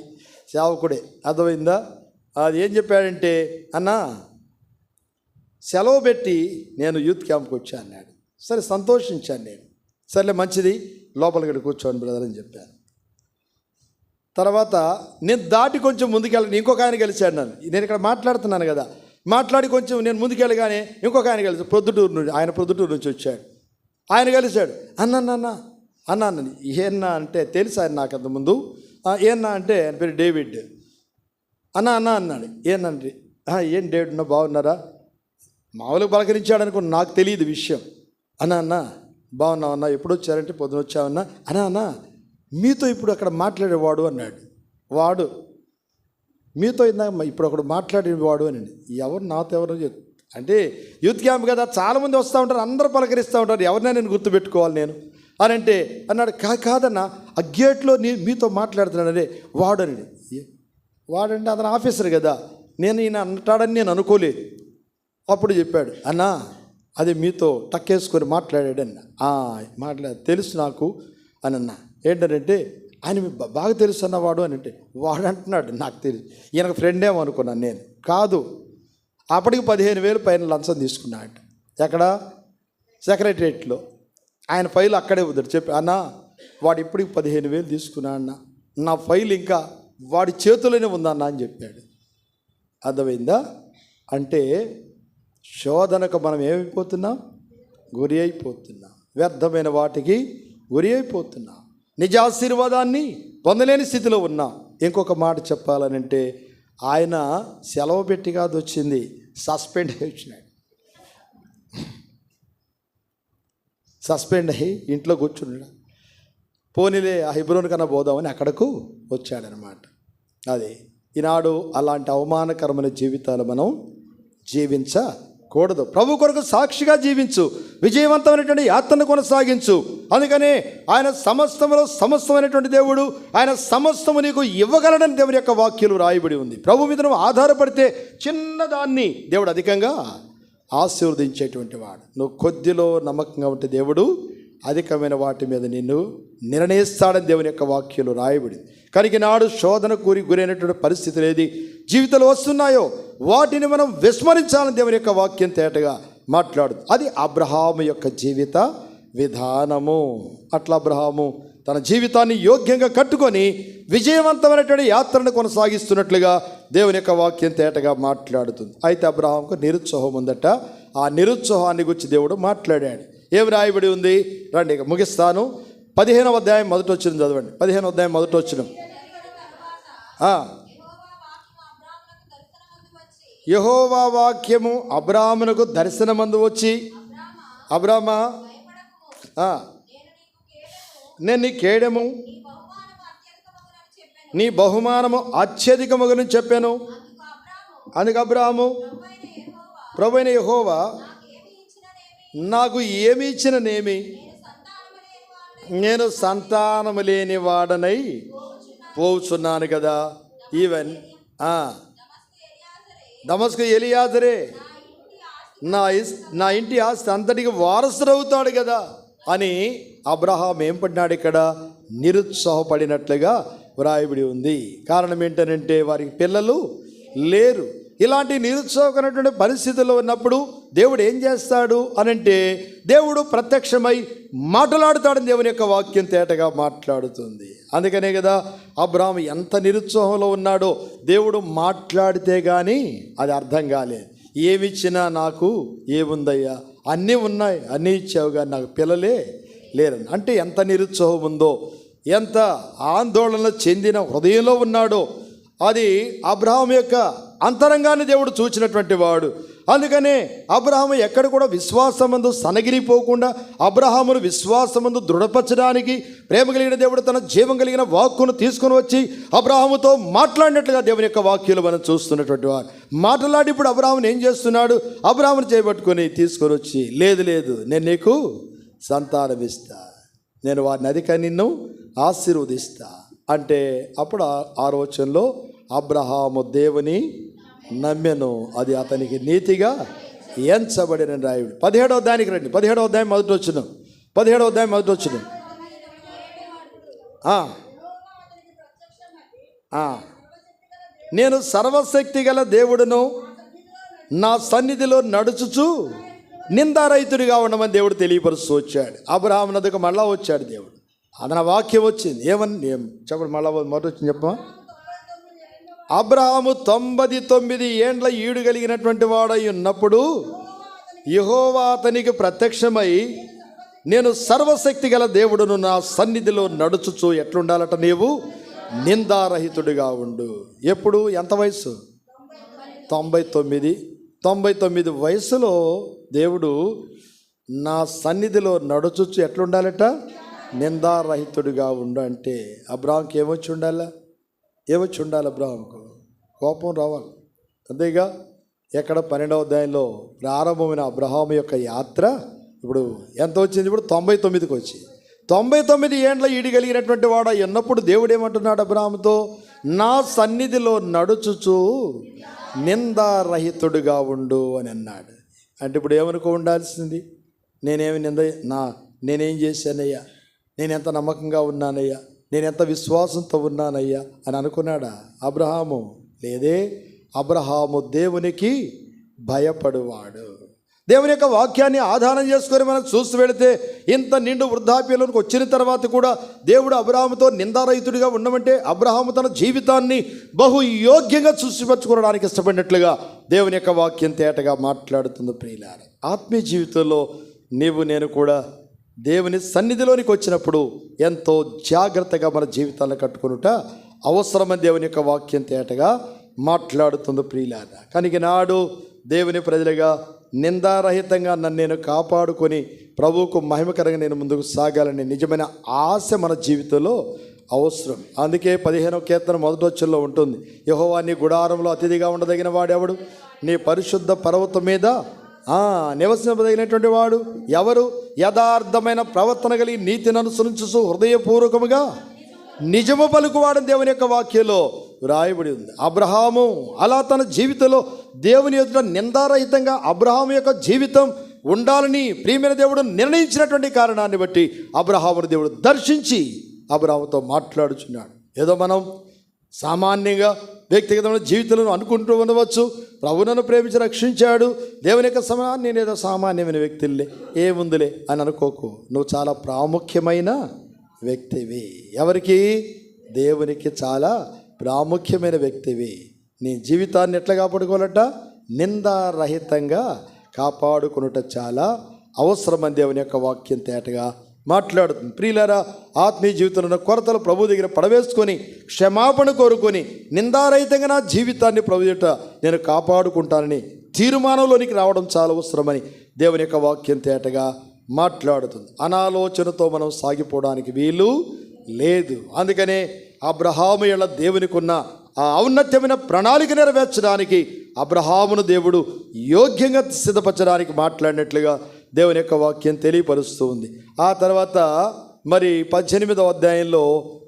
సేవకుడే. అర్థమైందా? అది ఏం చెప్పాడంటే, అన్నా సెలవు పెట్టి నేను యూత్ క్యాంప్కి వచ్చాను అన్నాడు. సరే సంతోషించాను నేను. సర్లే మంచిది, లోపలికి వెళ్ళి కూర్చోండి బ్రదర్ అని చెప్పాను. తర్వాత నేను దాటి కొంచెం ముందుకెళ్ళి ఇంకొక ఆయన కలిశాడు నన్ను. నేను ఇక్కడ మాట్లాడుతున్నాను కదా, మాట్లాడి కొంచెం నేను ముందుకెళ్ళగానే ఇంకొక ఆయన కలిసి ప్రొద్దుటూరు నుంచి వచ్చాడు. ఆయన కలిశాడు. అన్న అన్నని ఏన్నా అంటే తెలుసు ఆయన నాకు అంతకుముందు. ఏన్నా అంటే ఆయన పేరు డేవిడ్. అన్న అన్నాడు. ఏనండి ఏం డేవిడ్ ఉన్నా బాగున్నారా? మామూలుగా పలకరించాడు అనుకున్నా, నాకు తెలియదు విషయం. అన్న బాగున్నావన్నా, ఎప్పుడు వచ్చారంటే పొద్దున వచ్చావన్నా. అన్న మీతో ఇప్పుడు అక్కడ మాట్లాడేవాడు అన్నాడు. వాడు మీతో ఇందాక ఇప్పుడు ఒకడు మాట్లాడేవాడు అని. ఎవరు నాతో ఎవరు అంటే యూత్ క్యాంప్ కదా, చాలామంది వస్తూ ఉంటారు, అందరూ పలకరిస్తూ ఉంటారు, ఎవరినైనా నేను గుర్తుపెట్టుకోవాలి నేను అని అంటే అన్నాడు. కాదన్నా ఆ గేట్లో మీతో మాట్లాడుతున్నాడే వాడు అని. వాడంటే అతను ఆఫీసర్ కదా, నేను ఈయన అంటాడని నేను అనుకోలేదు. అప్పుడు చెప్పాడు, అన్నా అది మీతో టక్కేసుకొని మాట్లాడాడన్న. తెలుసు నాకు అని అన్నా. ఏంటంటే ఆయన బాగా తెలుసు అన్నవాడు అని అంటే వాడు అంటున్నాడు నాకు తెలుసు, ఈయనకు ఫ్రెండ్ ఏమో అనుకున్నాను నేను. కాదు, అప్పటికి 15,000 పైన లంచం తీసుకున్నాడు. ఎక్కడ? సెక్రటరియట్లో. ఆయన ఫైల్ అక్కడే వద్దాడు. చెప్పి అన్న వాడు ఇప్పటికి 15,000 తీసుకున్నా అన్న, నా ఫైల్ ఇంకా వాడి చేతుల్లోనే ఉందన్న అని చెప్పాడు. అర్థమైందా? అంటే శోధనకు మనం ఏమైపోతున్నాం? గురి అయిపోతున్నాం. వ్యర్థమైన వాటికి గురి అయిపోతున్నాం. నిజాశీర్వాదాన్ని పొందలేని స్థితిలో ఉన్నాం. ఇంకొక మాట చెప్పాలనంటే ఆయన సెలవు పెట్టి కాదు వచ్చింది, సస్పెండ్ అయ్యి వచ్చినాడు. సస్పెండ్ అయ్యి ఇంట్లో కూర్చున్నాడు. పోనీలే ఆ హెబ్రోన్ కన్నా పోదామని అక్కడకు వచ్చాడనమాట. అది ఈనాడు అలాంటి అవమానకరమైన జీవితాలు మనం జీవించకూడదు. ప్రభు కొరకు సాక్షిగా జీవించు, విజయవంతమైనటువంటి యాత్రను కొనసాగించు. అందుకనే ఆయన సమస్తమైనటువంటి దేవుడు, ఆయన సమస్తము నీకు ఇవ్వగలడని దేవుని యొక్క వాక్యాలు రాయబడి ఉంది. ప్రభు మీద నువ్వు ఆధారపడితే చిన్నదాన్ని దేవుడు అధికంగా ఆశీర్వదించేటువంటి వాడు. నువ్వు కొద్దిలో నమ్మకంగా ఉంటే దేవుడు అధికమైన వాటి మీద నిన్ను నిర్ణయిస్తాడని దేవుని యొక్క వాక్యాలు రాయబడింది. కనుక నాడు శోధన గురైనటువంటి పరిస్థితులు ఏది జీవితంలో వస్తున్నాయో వాటిని మనం విస్మరించాలని దేవుని యొక్క వాక్యం తేటగా మాట్లాడుతుంది. అది అబ్రహాము యొక్క జీవిత విధానము. అట్లా అబ్రహాము తన జీవితాన్ని యోగ్యంగా కట్టుకొని విజయవంతమైనటువంటి యాత్రను కొనసాగిస్తున్నట్లుగా దేవుని యొక్క వాక్యం తేటగా మాట్లాడుతుంది. అయితే అబ్రహాముకు నిరుత్సాహం ఉందట. ఆ నిరుత్సాహాన్ని గురించి దేవుడు మాట్లాడాడు. ఏమి రాయబడి ఉంది? రండి ఇక ముగిస్తాను. 15వ అధ్యాయం మొదటి వచ్చిన చదవండి. 15వ అధ్యాయం మొదటి వచ్చిన యెహోవా వాక్యము అబ్రాహామునకు దర్శనమందు వచ్చి, అబ్రామా నేను నీ కేడము, నీ బహుమానము అత్యధికమగునని చెప్పాను. అందుకు అబ్రాహాము, ప్రభువైన యెహోవా నాకు ఏమి ఇచ్చిననేమి, నేను సంతానము లేని వాడనై పోచున్నాను కదా. ఈవెన్ దమస్కు ఎలియాజరే నా ఇంటి ఆస్తి అంతటికి వారసుడవుతాడు కదా అని అబ్రహాం ఏం పడినాడు? ఇక్కడ నిరుత్సాహపడినట్లుగా వ్రాయబడి ఉంది. కారణం ఏంటనంటే వారికి పిల్లలు లేరు. ఇలాంటి నిరుత్సాహకరమైనటువంటి పరిస్థితుల్లో ఉన్నప్పుడు దేవుడు ఏం చేస్తాడు అనంటే దేవుడు ప్రత్యక్షమై మాట్లాడుతాడని దేవుని యొక్క వాక్యం తేటగా మాట్లాడుతుంది. అందుకనే కదా అబ్రహాము ఎంత నిరుత్సాహంలో ఉన్నాడో దేవుడు మాట్లాడితే కానీ అది అర్థం కాలేదు. ఏమిచ్చినా నాకు ఏముందయ్యా, అన్నీ ఉన్నాయి, అన్నీ ఇచ్చావు కానీ నాకు పిల్లలే లేరని. అంటే ఎంత నిరుత్సాహం ఉందో, ఎంత ఆందోళన చెందిన హృదయంలో ఉన్నాడో అది అబ్రహాము యొక్క అంతరంగాన్ని దేవుడు చూచినటువంటి వాడు. అందుకనే అబ్రహాము ఎక్కడ కూడా విశ్వాసమందు సనగిరిపోకుండా అబ్రహామును విశ్వాసమందు దృఢపరచడానికి ప్రేమ కలిగిన దేవుడు తన జీవం కలిగిన వాక్కును తీసుకొని వచ్చి అబ్రహాముతో మాట్లాడినట్లుగా దేవుని యొక్క వాక్యాలు మనం చూస్తున్నటువంటి వారు. మాట్లాడి ఇప్పుడు అబ్రహామును ఏం చేస్తున్నాడు? అబ్రహామును చేయబట్టుకొని తీసుకొని వచ్చి, లేదు నేను నీకు సంతానం ఇస్తా, నేను వారిని అధిక నిన్ను ఆశీర్వదిస్తా అంటే అప్పుడు 6వ వచనంలో అబ్రహాము దేవుని నమ్మెను, అది అతనికి నీతిగా ఎంచబడిన రాయుడు. 17వ అధ్యాయానికి రండి. 17వ అధ్యాయం మొదటి వచనం. 17వ అధ్యాయం మొదటి వచనం. నేను సర్వశక్తి గల దేవుడును, నా సన్నిధిలో నడుచుచు నిందారహితుడిగా ఉండమని దేవుడు తెలియపరుస్తూ వచ్చాడు. అబ్రహాము నద్దకు మళ్ళా వచ్చాడు దేవుడు. అదన వాక్యం వచ్చింది చెప్పండి, మళ్ళా మొదటి వచ్చింది చెప్పమా. అబ్రహాము 99 ఏండ్ల ఈడు కలిగినటువంటి వాడై ఉన్నప్పుడు యెహోవా అతనికి ప్రత్యక్షమై, నేను సర్వశక్తి గల దేవుడును, నా సన్నిధిలో నడుచుచు ఎట్లుండాలట, నీవు నిందారహితుడిగా ఉండు. ఎప్పుడు ఎంత వయసు? 99 వయసులో దేవుడు నా సన్నిధిలో నడుచుచు ఎట్లుండాలట, నిందారహితుడిగా ఉండు. అంటే అబ్రహాంకి ఏమొచ్చి ఉండాలా? అబ్రహాంకు కోపం రావాలి, అంతేగా. ఎక్కడ 12వ అధ్యాయంలో ప్రారంభమైన అబ్రహాము యొక్క యాత్ర ఇప్పుడు ఎంత వచ్చింది? ఇప్పుడు 99కి వచ్చి 99 ఏండ్ల ఈడి కలిగినటువంటి వాడు ఎన్నప్పుడు దేవుడు ఏమంటున్నాడు అబ్రహాముతో? నా సన్నిధిలో నడుచుచు నిందారహితుడిగా ఉండు అని అన్నాడు. అంటే ఇప్పుడు ఏమనుకో ఉండాల్సింది? నేనేం చేశానయ్యా, నేను ఎంత నమ్మకంగా ఉన్నానయ్యా, నేను ఎంత విశ్వాసంతో ఉన్నానయ్యా అని అనుకున్నాడా అబ్రహాము? లేదే. అబ్రహాము దేవునికి భయపడువాడు. దేవుని యొక్క వాక్యాన్ని ఆధారం చేసుకొని మనం చూస్తూ వెళితే ఇంత నిండు వృద్ధాప్యంలోకి వచ్చిన తర్వాత కూడా దేవుడు అబ్రహాముతో నిందారహితుడిగా ఉండమంటే అబ్రహాము తన జీవితాన్ని బహు యోగ్యంగా చూసిపరచుకోవడానికి ఇష్టపడినట్లుగా దేవుని యొక్క వాక్యం తేటగా మాట్లాడుతుంది. ప్రియులారా, ఆత్మీయ జీవితంలో నేను కూడా దేవుని సన్నిధిలోనికి వచ్చినప్పుడు ఎంతో జాగ్రత్తగా మన జీవితాలను కట్టుకొనుట అవసరమని దేవుని యొక్క వాక్యం తేటగా మాట్లాడుతుంది. ప్రియులారా, కనుక నాడు దేవుని ప్రజలుగా నిందారహితంగా నేను కాపాడుకొని ప్రభువుకు మహిమకరంగా నేను ముందుకు సాగాలని నిజమైన ఆశ మన జీవితంలో అవసరం. అందుకే 15వ కీర్తన మొదటి వచనంలో ఉంటుంది, యెహోవా నీ గుడారంలో అతిథిగా ఉండదగిన వాడెవడు? నీ పరిశుద్ధ పర్వతం మీద నివసింపదగినటువంటి వాడు ఎవరు? యథార్థమైన ప్రవర్తన కలిగి నీతిని అనుసరించు హృదయపూర్వకముగా నిజము పలుకువాడని దేవుని యొక్క వాక్యంలో రాయబడి ఉంది. అబ్రహాము అలా తన జీవితంలో దేవుని ఎదుట నిందారహితంగా అబ్రహాము యొక్క జీవితం ఉండాలని ప్రియమైన దేవుడు నిర్ణయించినటువంటి కారణాన్ని బట్టి అబ్రహామును దేవుడు దర్శించి అబ్రహాముతో మాట్లాడుచున్నాడు. ఏదో మనం సామాన్యంగా వ్యక్తిగతమైన జీవితంలో అనుకుంటూ ఉండవచ్చు, ప్రభు నన్ను ప్రేమించి రక్షించాడు, దేవుని యొక్క సమయాన్ని నేనేదో సామాన్యమైన వ్యక్తులే, ఏముందిలే అని అనుకోకు. నువ్వు చాలా ప్రాముఖ్యమైన వ్యక్తివి. ఎవరికి? దేవునికి చాలా ప్రాముఖ్యమైన వ్యక్తివి. నీ జీవితాన్ని ఎట్లా కాపాడుకోవాలట? నిందారహితంగా కాపాడుకునుట చాలా అవసరమని దేవుని యొక్క వాక్యం తేటగా మాట్లాడుతుంది. ప్రియులారా, ఆత్మీయ జీవితంలో కొరతలు ప్రభు దగ్గర పడవేసుకొని క్షమాపణ కోరుకొని నిందారహితంగా నా జీవితాన్ని ప్రభు ఎదుట నేను కాపాడుకుంటానని తీర్మానంలోనికి రావడం చాలా అవసరమని దేవుని యొక్క వాక్యం తేటగా మాట్లాడుతుంది. అనాలోచనతో మనం సాగిపోవడానికి వీలు లేదు. అందుకనే అబ్రహాము ఎడల దేవునికి ఉన్న ఆ ఔన్నత్యమైన ప్రణాళిక నెరవేర్చడానికి అబ్రహామును దేవుడు యోగ్యంగా సిద్ధపరచడానికి మాట్లాడినట్లుగా దేవుని యొక్క వాక్యం తెలియపరుస్తూ ఉంది. ఆ తర్వాత మరి 18వ అధ్యాయంలో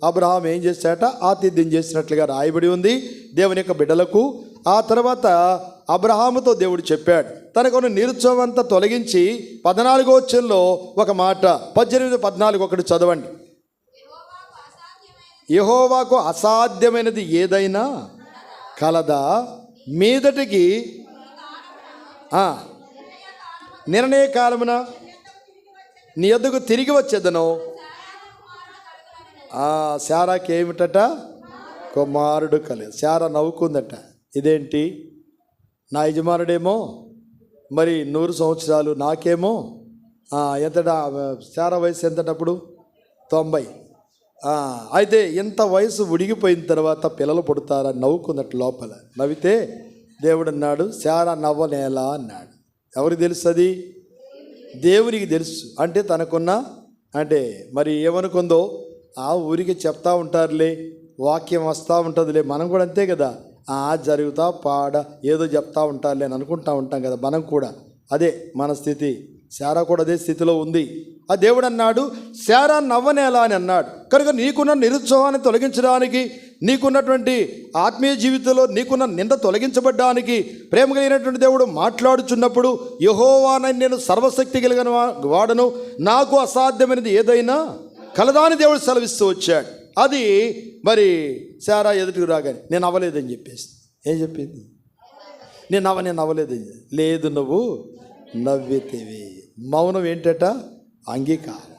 అబ్రహాం ఏం చేశాట? ఆతిథ్యం చేసినట్లుగా రాయబడి ఉంది దేవుని యొక్క బిడ్డలకు. ఆ తర్వాత అబ్రహాముతో దేవుడు చెప్పాడు, తనకున్న నిరుత్సాహం అంతా తొలగించి 14వ వచనంలో ఒక మాట, 18:14 ఒకటి చదవండి. యెహోవాకు అసాధ్యమైనది ఏదైనా కలదా? మీదటికి నిర్ణయ కాలమున నీ యొద్దకు తిరిగి వచ్చేదను. శారాకి ఏమిటట? కుమారుడు కలదు. శారా నవ్వుకుందట, ఇదేంటి నా యజమానుడేమో మరి 100 సంవత్సరాలు, నాకేమో ఎంతట? శారా వయసు ఎంతటప్పుడు? 90. అయితే ఇంత వయసు ఉడిగిపోయిన తర్వాత పిల్లలు పుడతారని నవ్వుకున్నట్టు లోపల నవ్వితే దేవుడు అన్నాడు, శారా నవ్వనేలా అన్నాడు. ఎవరికి తెలుసు? అది దేవునికి తెలుసు. అంటే తనకున్న మరి ఏమనుకుందో ఆ ఊరికి చెప్తా ఉంటారులే, వాక్యం వస్తూ ఉంటుందిలే, మనం కూడా అంతే కదా, జరుగుతా పాడ ఏదో చెప్తా ఉంటారులే అని అనుకుంటా ఉంటాం కదా మనం కూడా. అదే మన స్థితి. శారా కూడా అదే స్థితిలో ఉంది. ఆ దేవుడు అన్నాడు, శారా నవ్వనేలా అని అన్నాడు. కనుక నీకున్న నిరుత్సాహాన్ని తొలగించడానికి, నీకున్నటువంటి ఆత్మీయ జీవితంలో నీకున్న నింద తొలగించబడ్డానికి ప్రేమ కలిగినటువంటి దేవుడు మాట్లాడుచున్నప్పుడు, యెహోవానని నేను సర్వశక్తి కలిగిన వాడను, నాకు అసాధ్యమైనది ఏదైనా కలదా అని దేవుడు సెలవిస్తూ వచ్చాడు. అది మరి శారా ఎదుటికి రాగానే నేను అవ్వలేదని చెప్పేసి ఏం చెప్పింది? నేను అవ్వలేదని. లేదు, నువ్వు నవ్వితివి. మౌనం ఏంటట? అంగీకారం.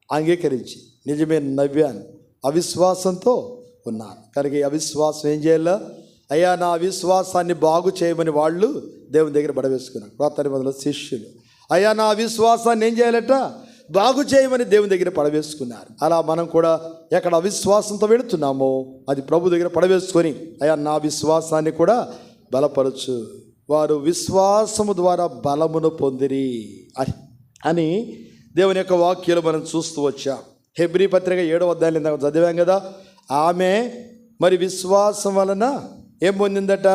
అంగీకరించి నిజమే నవ్వాను, అవిశ్వాసంతో ఉన్నాను. కనుక ఈ అవిశ్వాసం ఏం చేయాలా? అయ్యా నా అవిశ్వాసాన్ని బాగు చేయమని వాళ్ళు దేవుని దగ్గర పడవేసుకున్నారు. కొత్త నిబంధనలో శిష్యులు అయ్యా నా అవిశ్వాసాన్ని ఏం చేయాలట? బాగు చేయమని దేవుని దగ్గర పడవేసుకున్నారు. అలా మనం కూడా ఎక్కడ అవిశ్వాసంతో వెళుతున్నామో అది ప్రభు దగ్గర పడవేసుకొని అయ్యా నా విశ్వాసాన్ని కూడా బలపరచు. వారు విశ్వాసము ద్వారా బలమును పొందిరి అని దేవుని యొక్క వాక్యాలు మనం చూస్తూ వచ్చాం. హెబ్రీ పత్రిక 7వ అధ్యాయంలో చదివాం కదా. ఆమె మరి విశ్వాసం వలన ఏం పొందిందట?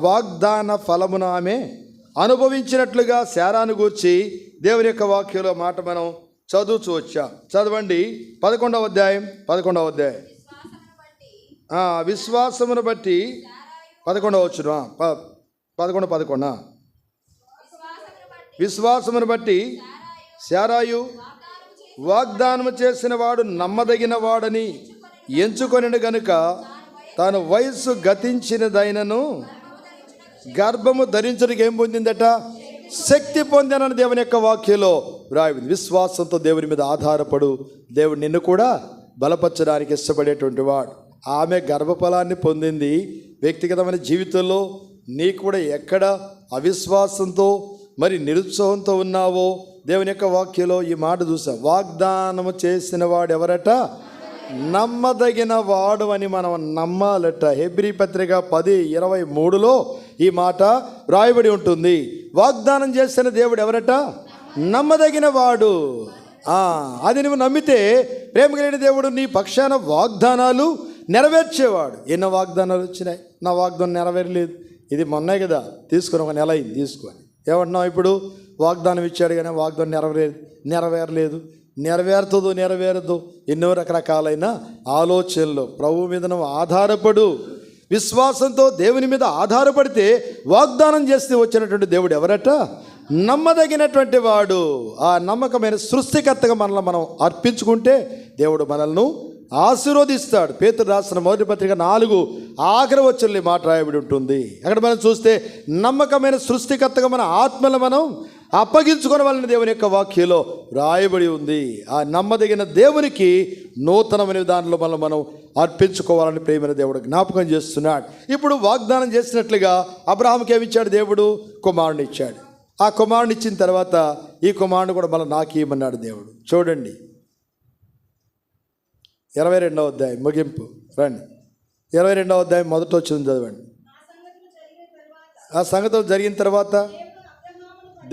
వాగ్దాన ఫలమును ఆమె అనుభవించినట్లుగా శారాను గూర్చి దేవుని యొక్క వాక్యంలో మాట మనం చదువుతూ వచ్చాం. చదవండి 11వ అధ్యాయం. విశ్వాసమును బట్టి 11వ వచనం 11 విశ్వాసమును బట్టి శారాయు వాగ్దానము చేసిన వాడు నమ్మదగిన వాడని ఎంచుకొనిన గనుక తాను వయస్సు గతించినదైనను గర్భము ధరించడానికి ఏం పొందిందట? శక్తి పొందానని దేవుని యొక్క వాక్యంలో వ్రాయింది. విశ్వాసంతో దేవుని మీద ఆధారపడు, దేవుడు నిన్ను కూడా బలపరచడానికి ఇష్టపడేటువంటి వాడు. ఆమె గర్భఫలాన్ని పొందింది. వ్యక్తిగతమైన జీవితంలో నీకు కూడా ఎక్కడ అవిశ్వాసంతో మరి నిరుత్సాహంతో ఉన్నావో దేవుని యొక్క వాక్యంలో ఈ మాట చూసాం. వాగ్దానము చేసిన వాడు ఎవరట? నమ్మదగిన వాడు అని మనం నమ్మాలట. హెబ్రీ పత్రిక 10:23లో ఈ మాట రాయబడి ఉంటుంది. వాగ్దానం చేసిన దేవుడు ఎవరట? నమ్మదగిన వాడు. అది నువ్వు నమ్మితే ప్రేమ కలిగిన దేవుడు నీ పక్షాన వాగ్దానాలు నెరవేర్చేవాడు. ఎన్నో వాగ్దానాలు వచ్చినాయి, నా వాగ్దానం నెరవేరలేదు. ఇది మొన్నే కదా తీసుకుని, ఒక నెల అయింది తీసుకొని. ఏమంటున్నావు ఇప్పుడు? వాగ్దానం ఇచ్చాడు కానీ వాగ్దానం నెరవేరలేదు. నెరవేరదు. ఎన్నో రకరకాలైన ఆలోచనలు. ప్రభు మీద నువ్వు ఆధారపడు. విశ్వాసంతో దేవుని మీద ఆధారపడితే వాగ్దానం చేస్తే వచ్చినటువంటి దేవుడు ఎవరట? నమ్మదగినటువంటి వాడు. ఆ నమ్మకమైన సృష్టికర్తగా మనల్ని మనం అర్పించుకుంటే దేవుడు మనల్ని ఆశీర్వదిస్తాడు. పేతురు రాసిన మొదటి పత్రిక 4 ఆఖరి వచనంలో మాట రాయబడి ఉంటుంది. అక్కడ మనం చూస్తే నమ్మకమైన సృష్టికర్తగా మన ఆత్మలు మనం అప్పగించుకునే వాళ్ళని దేవుని యొక్క వాక్యంలో రాయబడి ఉంది. ఆ నమ్మదగిన దేవునికి నూతనమైన దానిలో మనం అర్పించుకోవాలని ప్రేమైన దేవుడు జ్ఞాపకం చేస్తున్నాడు. ఇప్పుడు వాగ్దానం చేసినట్లుగా అబ్రహాముకి ఏమిచ్చాడు? దేవుడు కుమారుని ఇచ్చాడు. ఆ కుమారుని ఇచ్చిన తర్వాత ఈ కుమారుని కూడా మళ్ళీ నాకు ఇవ్వమన్నాడు దేవుడు. చూడండి 22వ అధ్యాయం ముగింపు. రండి 22వ అధ్యాయం మొదట వచ్చింది చదవండి. ఆ సంగతులు జరిగిన తర్వాత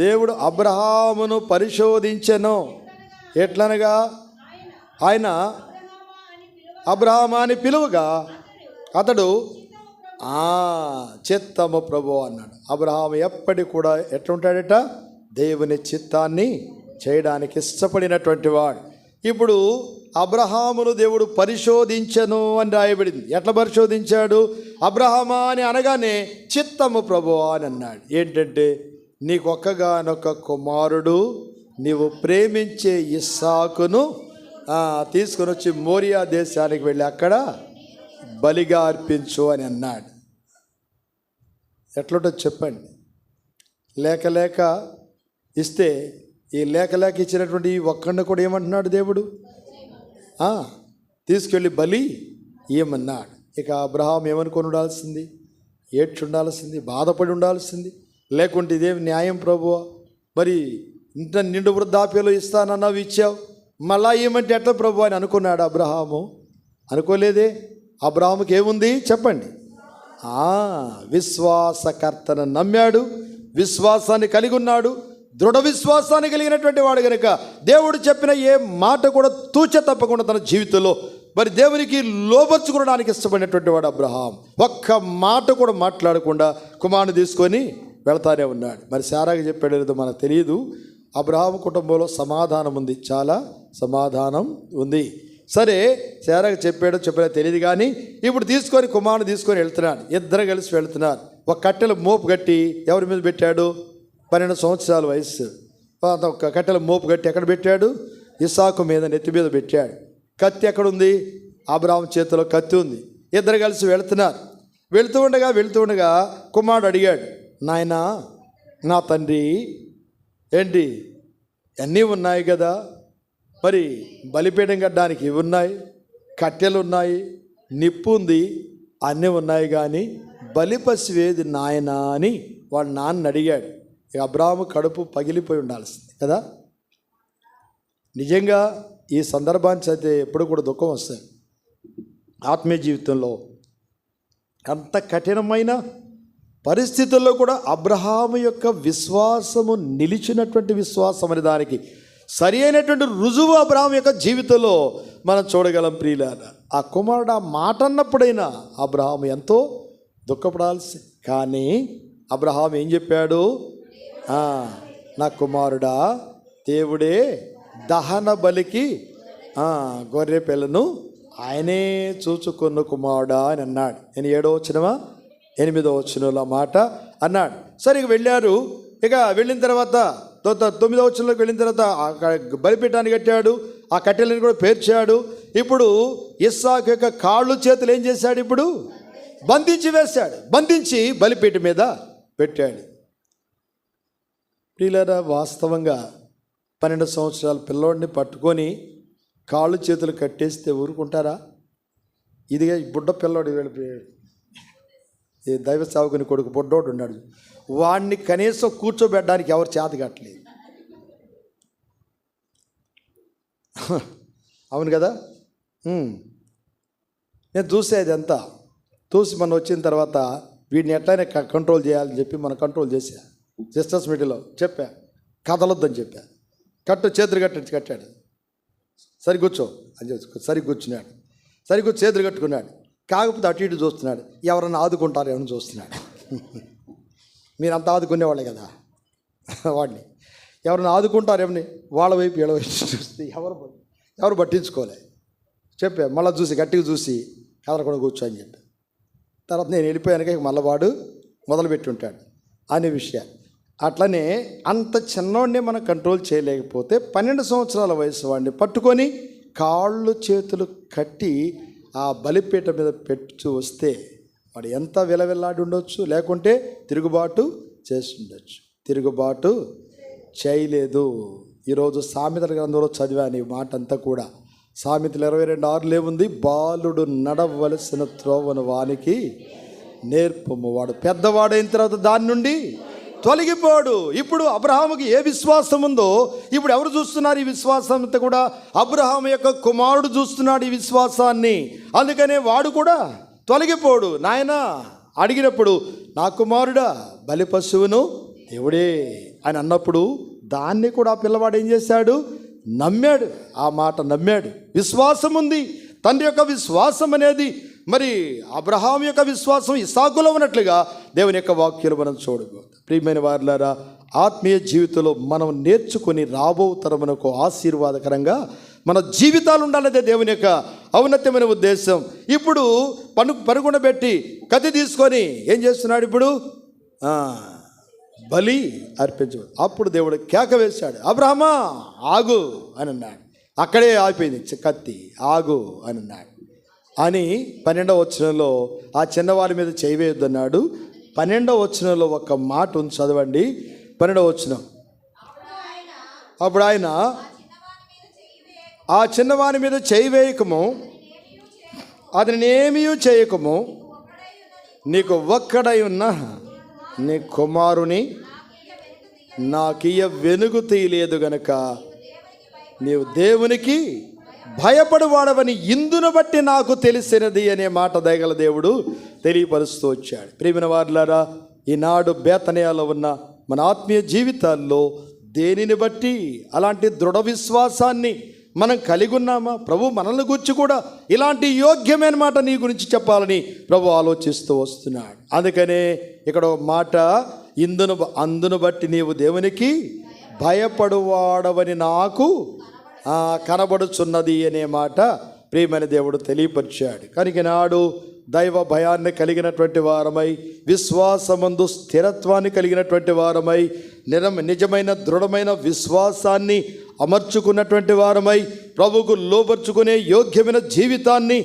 దేవుడు అబ్రహామును పరిశోధించెను. ఎట్లనగా ఆయన అబ్రహామా అని పిలువగా అతడు చిత్తము ప్రభు అన్నాడు. అబ్రహాము ఎప్పటికి కూడా ఎట్లుంటాడట? దేవుని చిత్తాన్ని చేయడానికి ఇష్టపడినటువంటి వాడు. ఇప్పుడు అబ్రహామును దేవుడు పరిశోధించెను అని రాయబడింది. ఎట్లా పరిశోధించాడు? అబ్రహామా అని అనగానే చిత్తము ప్రభు అని అన్నాడు. ఏంటంటే నీకొక్కగానొక్క కుమారుడు, నీవు ప్రేమించే ఇస్సాకును తీసుకొని వచ్చి మోరియా దేశానికి వెళ్ళి అక్కడ బలిగా అర్పించు అని అన్నాడు. ఎట్లుంటో చెప్పండి. లేక ఇస్తే ఈ లేక ఇచ్చినటువంటి ఈ ఒక్కడిని కూడా ఏమంటున్నాడు దేవుడు? తీసుకెళ్ళి బలి ఏమన్నాడు. ఇక అబ్రహాం ఏమనుకొని ఉండాల్సింది? ఏడ్చి ఉండాల్సింది, బాధపడి ఉండాల్సింది. లేకుంటే ఇదేమి న్యాయం ప్రభువా? మరి ఇంత నిండు వృద్ధాప్యలో ఇస్తానన్నావు, ఇచ్చావు, మళ్ళా ఏమంటే ఎట్లా ప్రభు అని అనుకున్నాడు అబ్రహాము? అనుకోలేదే. అబ్రహాముకి ఏముంది చెప్పండి? విశ్వాసకర్తను నమ్మాడు, విశ్వాసాన్ని కలిగి ఉన్నాడు. దృఢ విశ్వాసాన్ని కలిగినటువంటి వాడు కనుక దేవుడు చెప్పిన ఏ మాట కూడా తూచ తప్పకుండా తన జీవితంలో మరి దేవునికి లోబర్చుకోవడానికి ఇష్టపడినటువంటి వాడు అబ్రహాం. ఒక్క మాట కూడా మాట్లాడకుండా కుమారుని తీసుకొని వెళ్తానే ఉన్నాడు. మరి శారాకి చెప్పాడు లేదో మనకు తెలియదు. అబ్రహాం కుటుంబంలో సమాధానం ఉంది, చాలా సమాధానం ఉంది. సరే శారాకి చెప్పాడో తెలియదు కానీ ఇప్పుడు తీసుకొని కుమారుని తీసుకొని వెళ్తున్నాడు. ఇద్దరు కలిసి వెళ్తున్నారు. ఒక కట్టెల మోపు కట్టి ఎవరి మీద పెట్టాడు? 12 సంవత్సరాల వయసు. ఒక కట్టెల మోపు కట్టి ఎక్కడ పెట్టాడు? ఇస్సాకు మీద, నెత్తి మీద పెట్టాడు. కత్తి ఎక్కడుంది? అబ్రహాం చేతిలో కత్తి ఉంది. ఇద్దరు కలిసి వెళ్తున్నారు. వెళ్తూ ఉండగా కుమారుడు అడిగాడు, నాయనా నా తండ్రి ఏంటి అన్నీ ఉన్నాయి కదా, మరి బలిపీఠం కట్టడానికి ఇవి ఉన్నాయి, కట్టెలు ఉన్నాయి, నిప్పు ఉంది, అన్నీ ఉన్నాయి, కానీ బలి పశువేది నాయనా అని వాడు నాన్న అడిగాడు. ఇక అబ్రాహాము కడుపు పగిలిపోయి ఉండాల్సింది కదా. నిజంగా ఈ సందర్భాన్ని చదివితే ఎప్పుడు కూడా దుఃఖం వస్తుంది. ఆత్మీయ జీవితంలో అంత కఠినమైన పరిస్థితుల్లో కూడా అబ్రహాము యొక్క విశ్వాసము నిలిచినటువంటి విశ్వాసం అనే దానికి సరి అయినటువంటి రుజువు అబ్రహాము యొక్క జీవితంలో మనం చూడగలం. ప్రియులారా, ఆ కుమారుడు ఆ మాట అన్నప్పుడైనా అబ్రహాము ఎంతో దుఃఖపడాల్సి, కానీ అబ్రహాము ఏం చెప్పాడు? నా కుమారుడా, దేవుడే దహన బలికి గొర్రె పిల్లను ఆయనే చూచుకున్న కుమారుడా అని అన్నాడు. నేను 7వ వచనమా 8వ వచనంలో మాట అన్నాడు. సరే ఇక వెళ్ళారు. ఇక వెళ్ళిన తర్వాత 9వ వచనంలోకి వెళ్ళిన తర్వాత బలిపీఠాన్ని కట్టాడు, ఆ కట్టెలను కూడా పేర్చాడు. ఇప్పుడు ఇస్సాకు యొక్క కాళ్ళు చేతులు ఏం చేశాడు? ఇప్పుడు బంధించి వేశాడు, బంధించి బలిపీఠం మీద పెట్టాడు. ప్రియులారా, వాస్తవంగా 12 సంవత్సరాల పిల్లోడిని పట్టుకొని కాళ్ళు చేతులు కట్టేస్తే ఊరుకుంటారా? ఇదిగా బుడ్డ పిల్లోడు వెళ్ళిపోయాడు. ఈ దైవ సేవకుని కొడుకు బుడ్డోడు ఉన్నాడు, వాడిని కనీసం కూర్చోబెట్టడానికి ఎవరు చేత కట్టలేదు. అవును కదా. నేను చూసేది అంతా చూసి మనం వచ్చిన తర్వాత వీడిని ఎట్లయినా కంట్రోల్ చేయాలని చెప్పి మనం కంట్రోల్ చేశా. సిస్టర్స్ మీటింగ్లో చెప్పా, కదలొద్దని చెప్పా. చేతులు కట్టాడు. సరి కూర్చో అని చెప్పి సరి కూర్చున్నాడు. సరిగ్గా చేతులు కట్టుకున్నాడు. కాకపోతే అటు ఇటు చూస్తున్నాడు, ఎవరన్నా ఆదుకుంటారు ఏమని చూస్తున్నాడు. మీరంతా ఆదుకునేవాళ్ళే కదా వాడిని, ఎవరైనా ఆదుకుంటారేమని వాళ్ళ వైపు వీళ్ళ వైపు చూస్తే ఎవరు పట్టించుకోలే. చెప్పా, మళ్ళీ చూసి గట్టిగా చూసి కదలకుండా కూర్చో అని చెప్పి. తర్వాత నేను వెళ్ళిపోయాక మళ్ళీ వాడు మొదలుపెట్టి ఉంటాడు అనే విషయాలు. అట్లనే అంత చిన్నవాడిని మనం కంట్రోల్ చేయలేకపోతే 12 సంవత్సరాల వయసు వాడిని పట్టుకొని కాళ్ళు చేతులు కట్టి ఆ బలిపీఠ మీద పెట్టి వస్తే వాడు ఎంత విలవిల్లాడి ఉండొచ్చు, లేకుంటే తిరుగుబాటు చేసి ఉండొచ్చు. తిరుగుబాటు చేయలేదు. ఈరోజు సామెతల గ్రంథంలో చదివాను ఈ మాట అంతా కూడా. సామెతలు 22:6 ఏముంది? బాలుడు నడవలసిన త్రోవను వానికి నేర్పము, వాడు పెద్దవాడైన తర్వాత దాని నుండి తొలగిపోడు. ఇప్పుడు అబ్రహాముకి ఏ విశ్వాసం ఉందో ఇప్పుడు ఎవరు చూస్తున్నారు? ఈ విశ్వాసం అంతా కూడా అబ్రహాము యొక్క కుమారుడు చూస్తున్నాడు ఈ విశ్వాసాన్ని. అందుకనే వాడు కూడా తొలగిపోడు. నాయన అడిగినప్పుడు నా కుమారుడా బలి పశువును దేవుడే అని అన్నప్పుడు దాన్ని కూడా ఆ పిల్లవాడు ఏం చేశాడు? నమ్మాడు. ఆ మాట నమ్మాడు. విశ్వాసం ఉంది. తండ్రి యొక్క విశ్వాసం అనేది మరి అబ్రహాం యొక్క విశ్వాసం ఇస్సాకులో ఉన్నట్లుగా దేవుని యొక్క వాక్యాలు మనం చూడకూడదు. ప్రియమైన వారులారా, ఆత్మీయ జీవితంలో మనం నేర్చుకుని రాబో తరమునకు ఆశీర్వాదకరంగా మన జీవితాలు ఉండాలనే దేవుని యొక్క ఔన్నత్యమైన ఉద్దేశం. ఇప్పుడు పరుగున పెట్టి కత్తి తీసుకొని ఏం చేస్తున్నాడు? ఇప్పుడు బలి అర్పించు. అప్పుడు దేవుడు కేక వేశాడు, అబ్రహమా ఆగు అని అన్నాడు. అక్కడే ఆగిపోయింది కత్తి. ఆగు అని అన్నాడు. అని 12వ వచనంలో ఆ చిన్నవారి మీద చేయవేయొద్దన్నాడు. 12వ వచనంలో ఒక మాట ఉంది, చదవండి. 12వ వచనం. అప్పుడు ఆయన ఆ చిన్నవాని మీద చేయి వేయకము, అతని ఏమీ చేయకము, నీకు ఒక్కడై ఉన్న నీ కుమారుని నాకియ వెనుగు తీయలేదు గనక నీవు దేవునికి భయపడువాడవని ఇందును బట్టి నాకు తెలిసినది అనే మాట దయగల దేవుడు తెలియపరుస్తూ వచ్చాడు. ప్రియమైన వారులారా, ఈనాడు బేతనియాలో ఉన్న మన ఆత్మీయ జీవితాల్లో దేనిని బట్టి అలాంటి దృఢ విశ్వాసాన్ని మనం కలిగి ఉన్నామా? ప్రభు మనల్ని గురించి కూడా ఇలాంటి యోగ్యమైన మాట నీ గురించి చెప్పాలని ప్రభు ఆలోచిస్తూ వస్తున్నాడు. అందుకనే ఇక్కడ మాట, అందును బట్టి నీవు దేవునికి భయపడువాడవని నాకు కనబడుచున్నది అనే మాట ప్రియమైన దేవుడు తెలియపరిచాడు. కనుక నాడు దైవ భయాన్ని కలిగినటువంటి వారమై, విశ్వాసమందు స్థిరత్వాన్ని కలిగినటువంటి వారమై, నిజమైన దృఢమైన విశ్వాసాన్ని అమర్చుకున్నటువంటి వారమై, ప్రభువుకు లోబర్చుకునే యోగ్యమైన జీవితాన్ని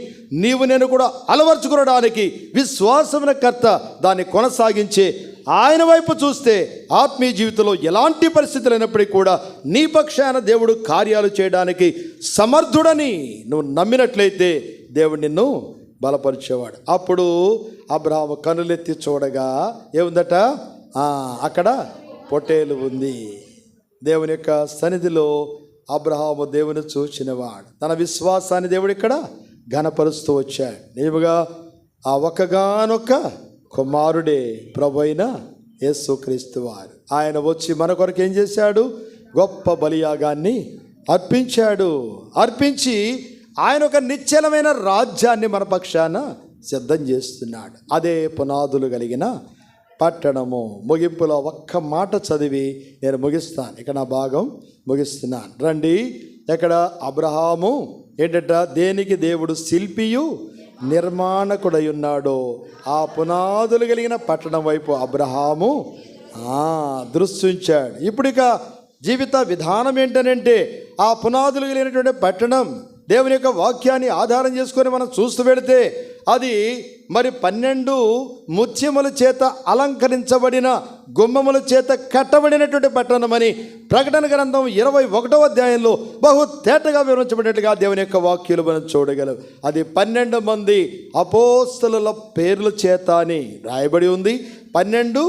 నీవు నేను కూడా అలవర్చుకోవడానికి విశ్వాసమున కర్త దాన్ని కొనసాగించే ఆయన వైపు చూస్తే ఆత్మీయ జీవితంలో ఎలాంటి పరిస్థితులు అయినప్పటికీ కూడా నీ పక్షాన దేవుడు కార్యాలు చేయడానికి సమర్థుడని నువ్వు నమ్మినట్లయితే దేవుడు నిన్ను బలపరిచేవాడు. అప్పుడు అబ్రహాము కనులెత్తి చూడగా ఏముందట? అక్కడ పొట్టేలు ఉంది. దేవుని యొక్క సన్నిధిలో అబ్రహాము దేవుని చూచినవాడు. తన విశ్వాసాన్ని దేవుడు ఇక్కడ ఘనపరుస్తూ వచ్చాడు. నిజముగా ఆ ఒక్కగానొక్క కుమారుడే ప్రభు అయిన యేసుక్రీస్తు వారు. ఆయన వచ్చి మన కొరకు ఏం చేశాడు? గొప్ప బలియాగాన్ని అర్పించాడు. అర్పించి ఆయన ఒక నిశ్చలమైన రాజ్యాన్ని మన పక్షాన సిద్ధం చేస్తున్నాడు. అదే పునాదులు కలిగిన పట్టణము. ముగింపులో ఒక్క మాట చదివి నేను ముగిస్తాను. ఇక నా భాగం ముగిస్తున్నాను. రండి. ఇక్కడ అబ్రహాము ఏంటంట? దేనికి దేవుడు శిల్పియు నిర్మాణకుడై ఉన్నాడో ఆ పునాదులు కలిగిన పట్టణం వైపు అబ్రహాము దృష్టించాడు. ఇప్పుడు ఇక జీవిత విధానం ఏంటనంటే ఆ పునాదులు కలిగినటువంటి పట్టణం దేవుని యొక్క వాక్యాన్ని ఆధారం చేసుకొని మనం చూస్తూ వెళితే అది మరి 12 ముత్యముల చేత అలంకరించబడిన గుమ్మముల చేత కట్టబడినటువంటి పట్టణమని ప్రకటన గ్రంథం 21వ అధ్యాయంలో బహు తేటగా వివరించబడినట్లుగా దేవుని యొక్క వాక్యాలు మనం చూడగలం. అది 12 మంది అపోస్తలుల పేర్ల చేత అని రాయబడి ఉంది. 12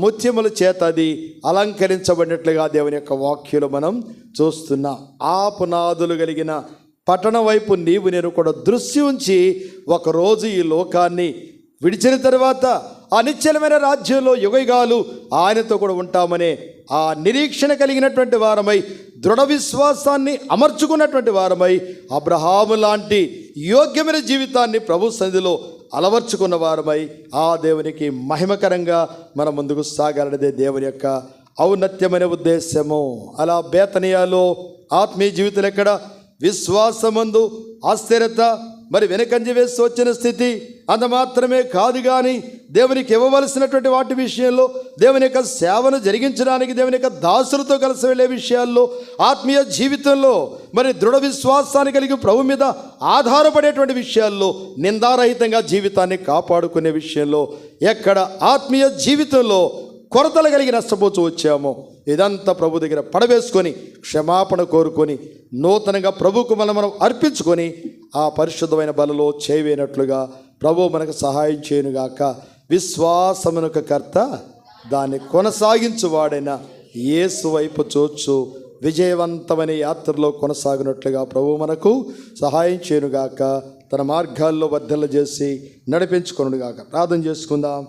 ముత్యముల చేత అది అలంకరించబడినట్లుగా దేవుని యొక్క వాక్యాలు మనం చూస్తున్నాం. ఆ పునాదులు కలిగిన పట్టణం వైపు నీవు నేను కూడా దృష్టి ఉంచి ఒకరోజు ఈ లోకాన్ని విడిచిన తర్వాత ఆ నిశ్చలమైన రాజ్యంలో యుగయుగాలు ఆయనతో కూడా ఉంటామనే ఆ నిరీక్షణ కలిగినటువంటి వారమై, దృఢ విశ్వాసాన్ని అమర్చుకున్నటువంటి వారమై, అబ్రహాము లాంటి యోగ్యమైన జీవితాన్ని ప్రభు సన్నిధిలో అలవర్చుకున్న వారమై ఆ దేవునికి మహిమకరంగా మనం ముందుకు సాగాలనేదే దేవుని యొక్క ఔన్నత్యమైన ఉద్దేశము. అలా బేతనియాలో ఆత్మీయ జీవితం ఎక్కడ? విశ్వాసమందు ఆశ్చర్యత, మరి వెనకంజ వేసి వచ్చిన స్థితి. అంత మాత్రమే కాదు కానీ దేవునికి ఇవ్వవలసినటువంటి వాటి విషయంలో, దేవుని యొక్క సేవను జరిగించడానికి దేవుని యొక్క దాసులతో కలిసి వెళ్ళే విషయాల్లో, ఆత్మీయ జీవితంలో మరి దృఢ విశ్వాసాన్ని కలిగి ప్రభు మీద ఆధారపడేటువంటి విషయాల్లో, నిందారహితంగా జీవితాన్ని కాపాడుకునే విషయంలో, ఎక్కడ ఆత్మీయ జీవితంలో కొరతలు కలిగి నష్టపోతూ వచ్చామో ఇదంతా ప్రభు దగ్గర పడవేసుకొని క్షమాపణ కోరుకొని నూతనంగా ప్రభుకు మనం అర్పించుకొని ఆ పరిశుద్ధమైన బలలో చేయవేనట్లుగా ప్రభు మనకు సహాయం చేయనుగాక. విశ్వాసమునకు కర్త దాన్ని కొనసాగించువాడైన యేసు వైపు చూచు విజయవంతమైన యాత్రలో కొనసాగినట్లుగా ప్రభు మనకు సహాయం చేయనుగాక. తన మార్గాల్లో వర్ధల చేసి నడిపించుకొనుగాక. ప్రార్థన చేసుకుందాం.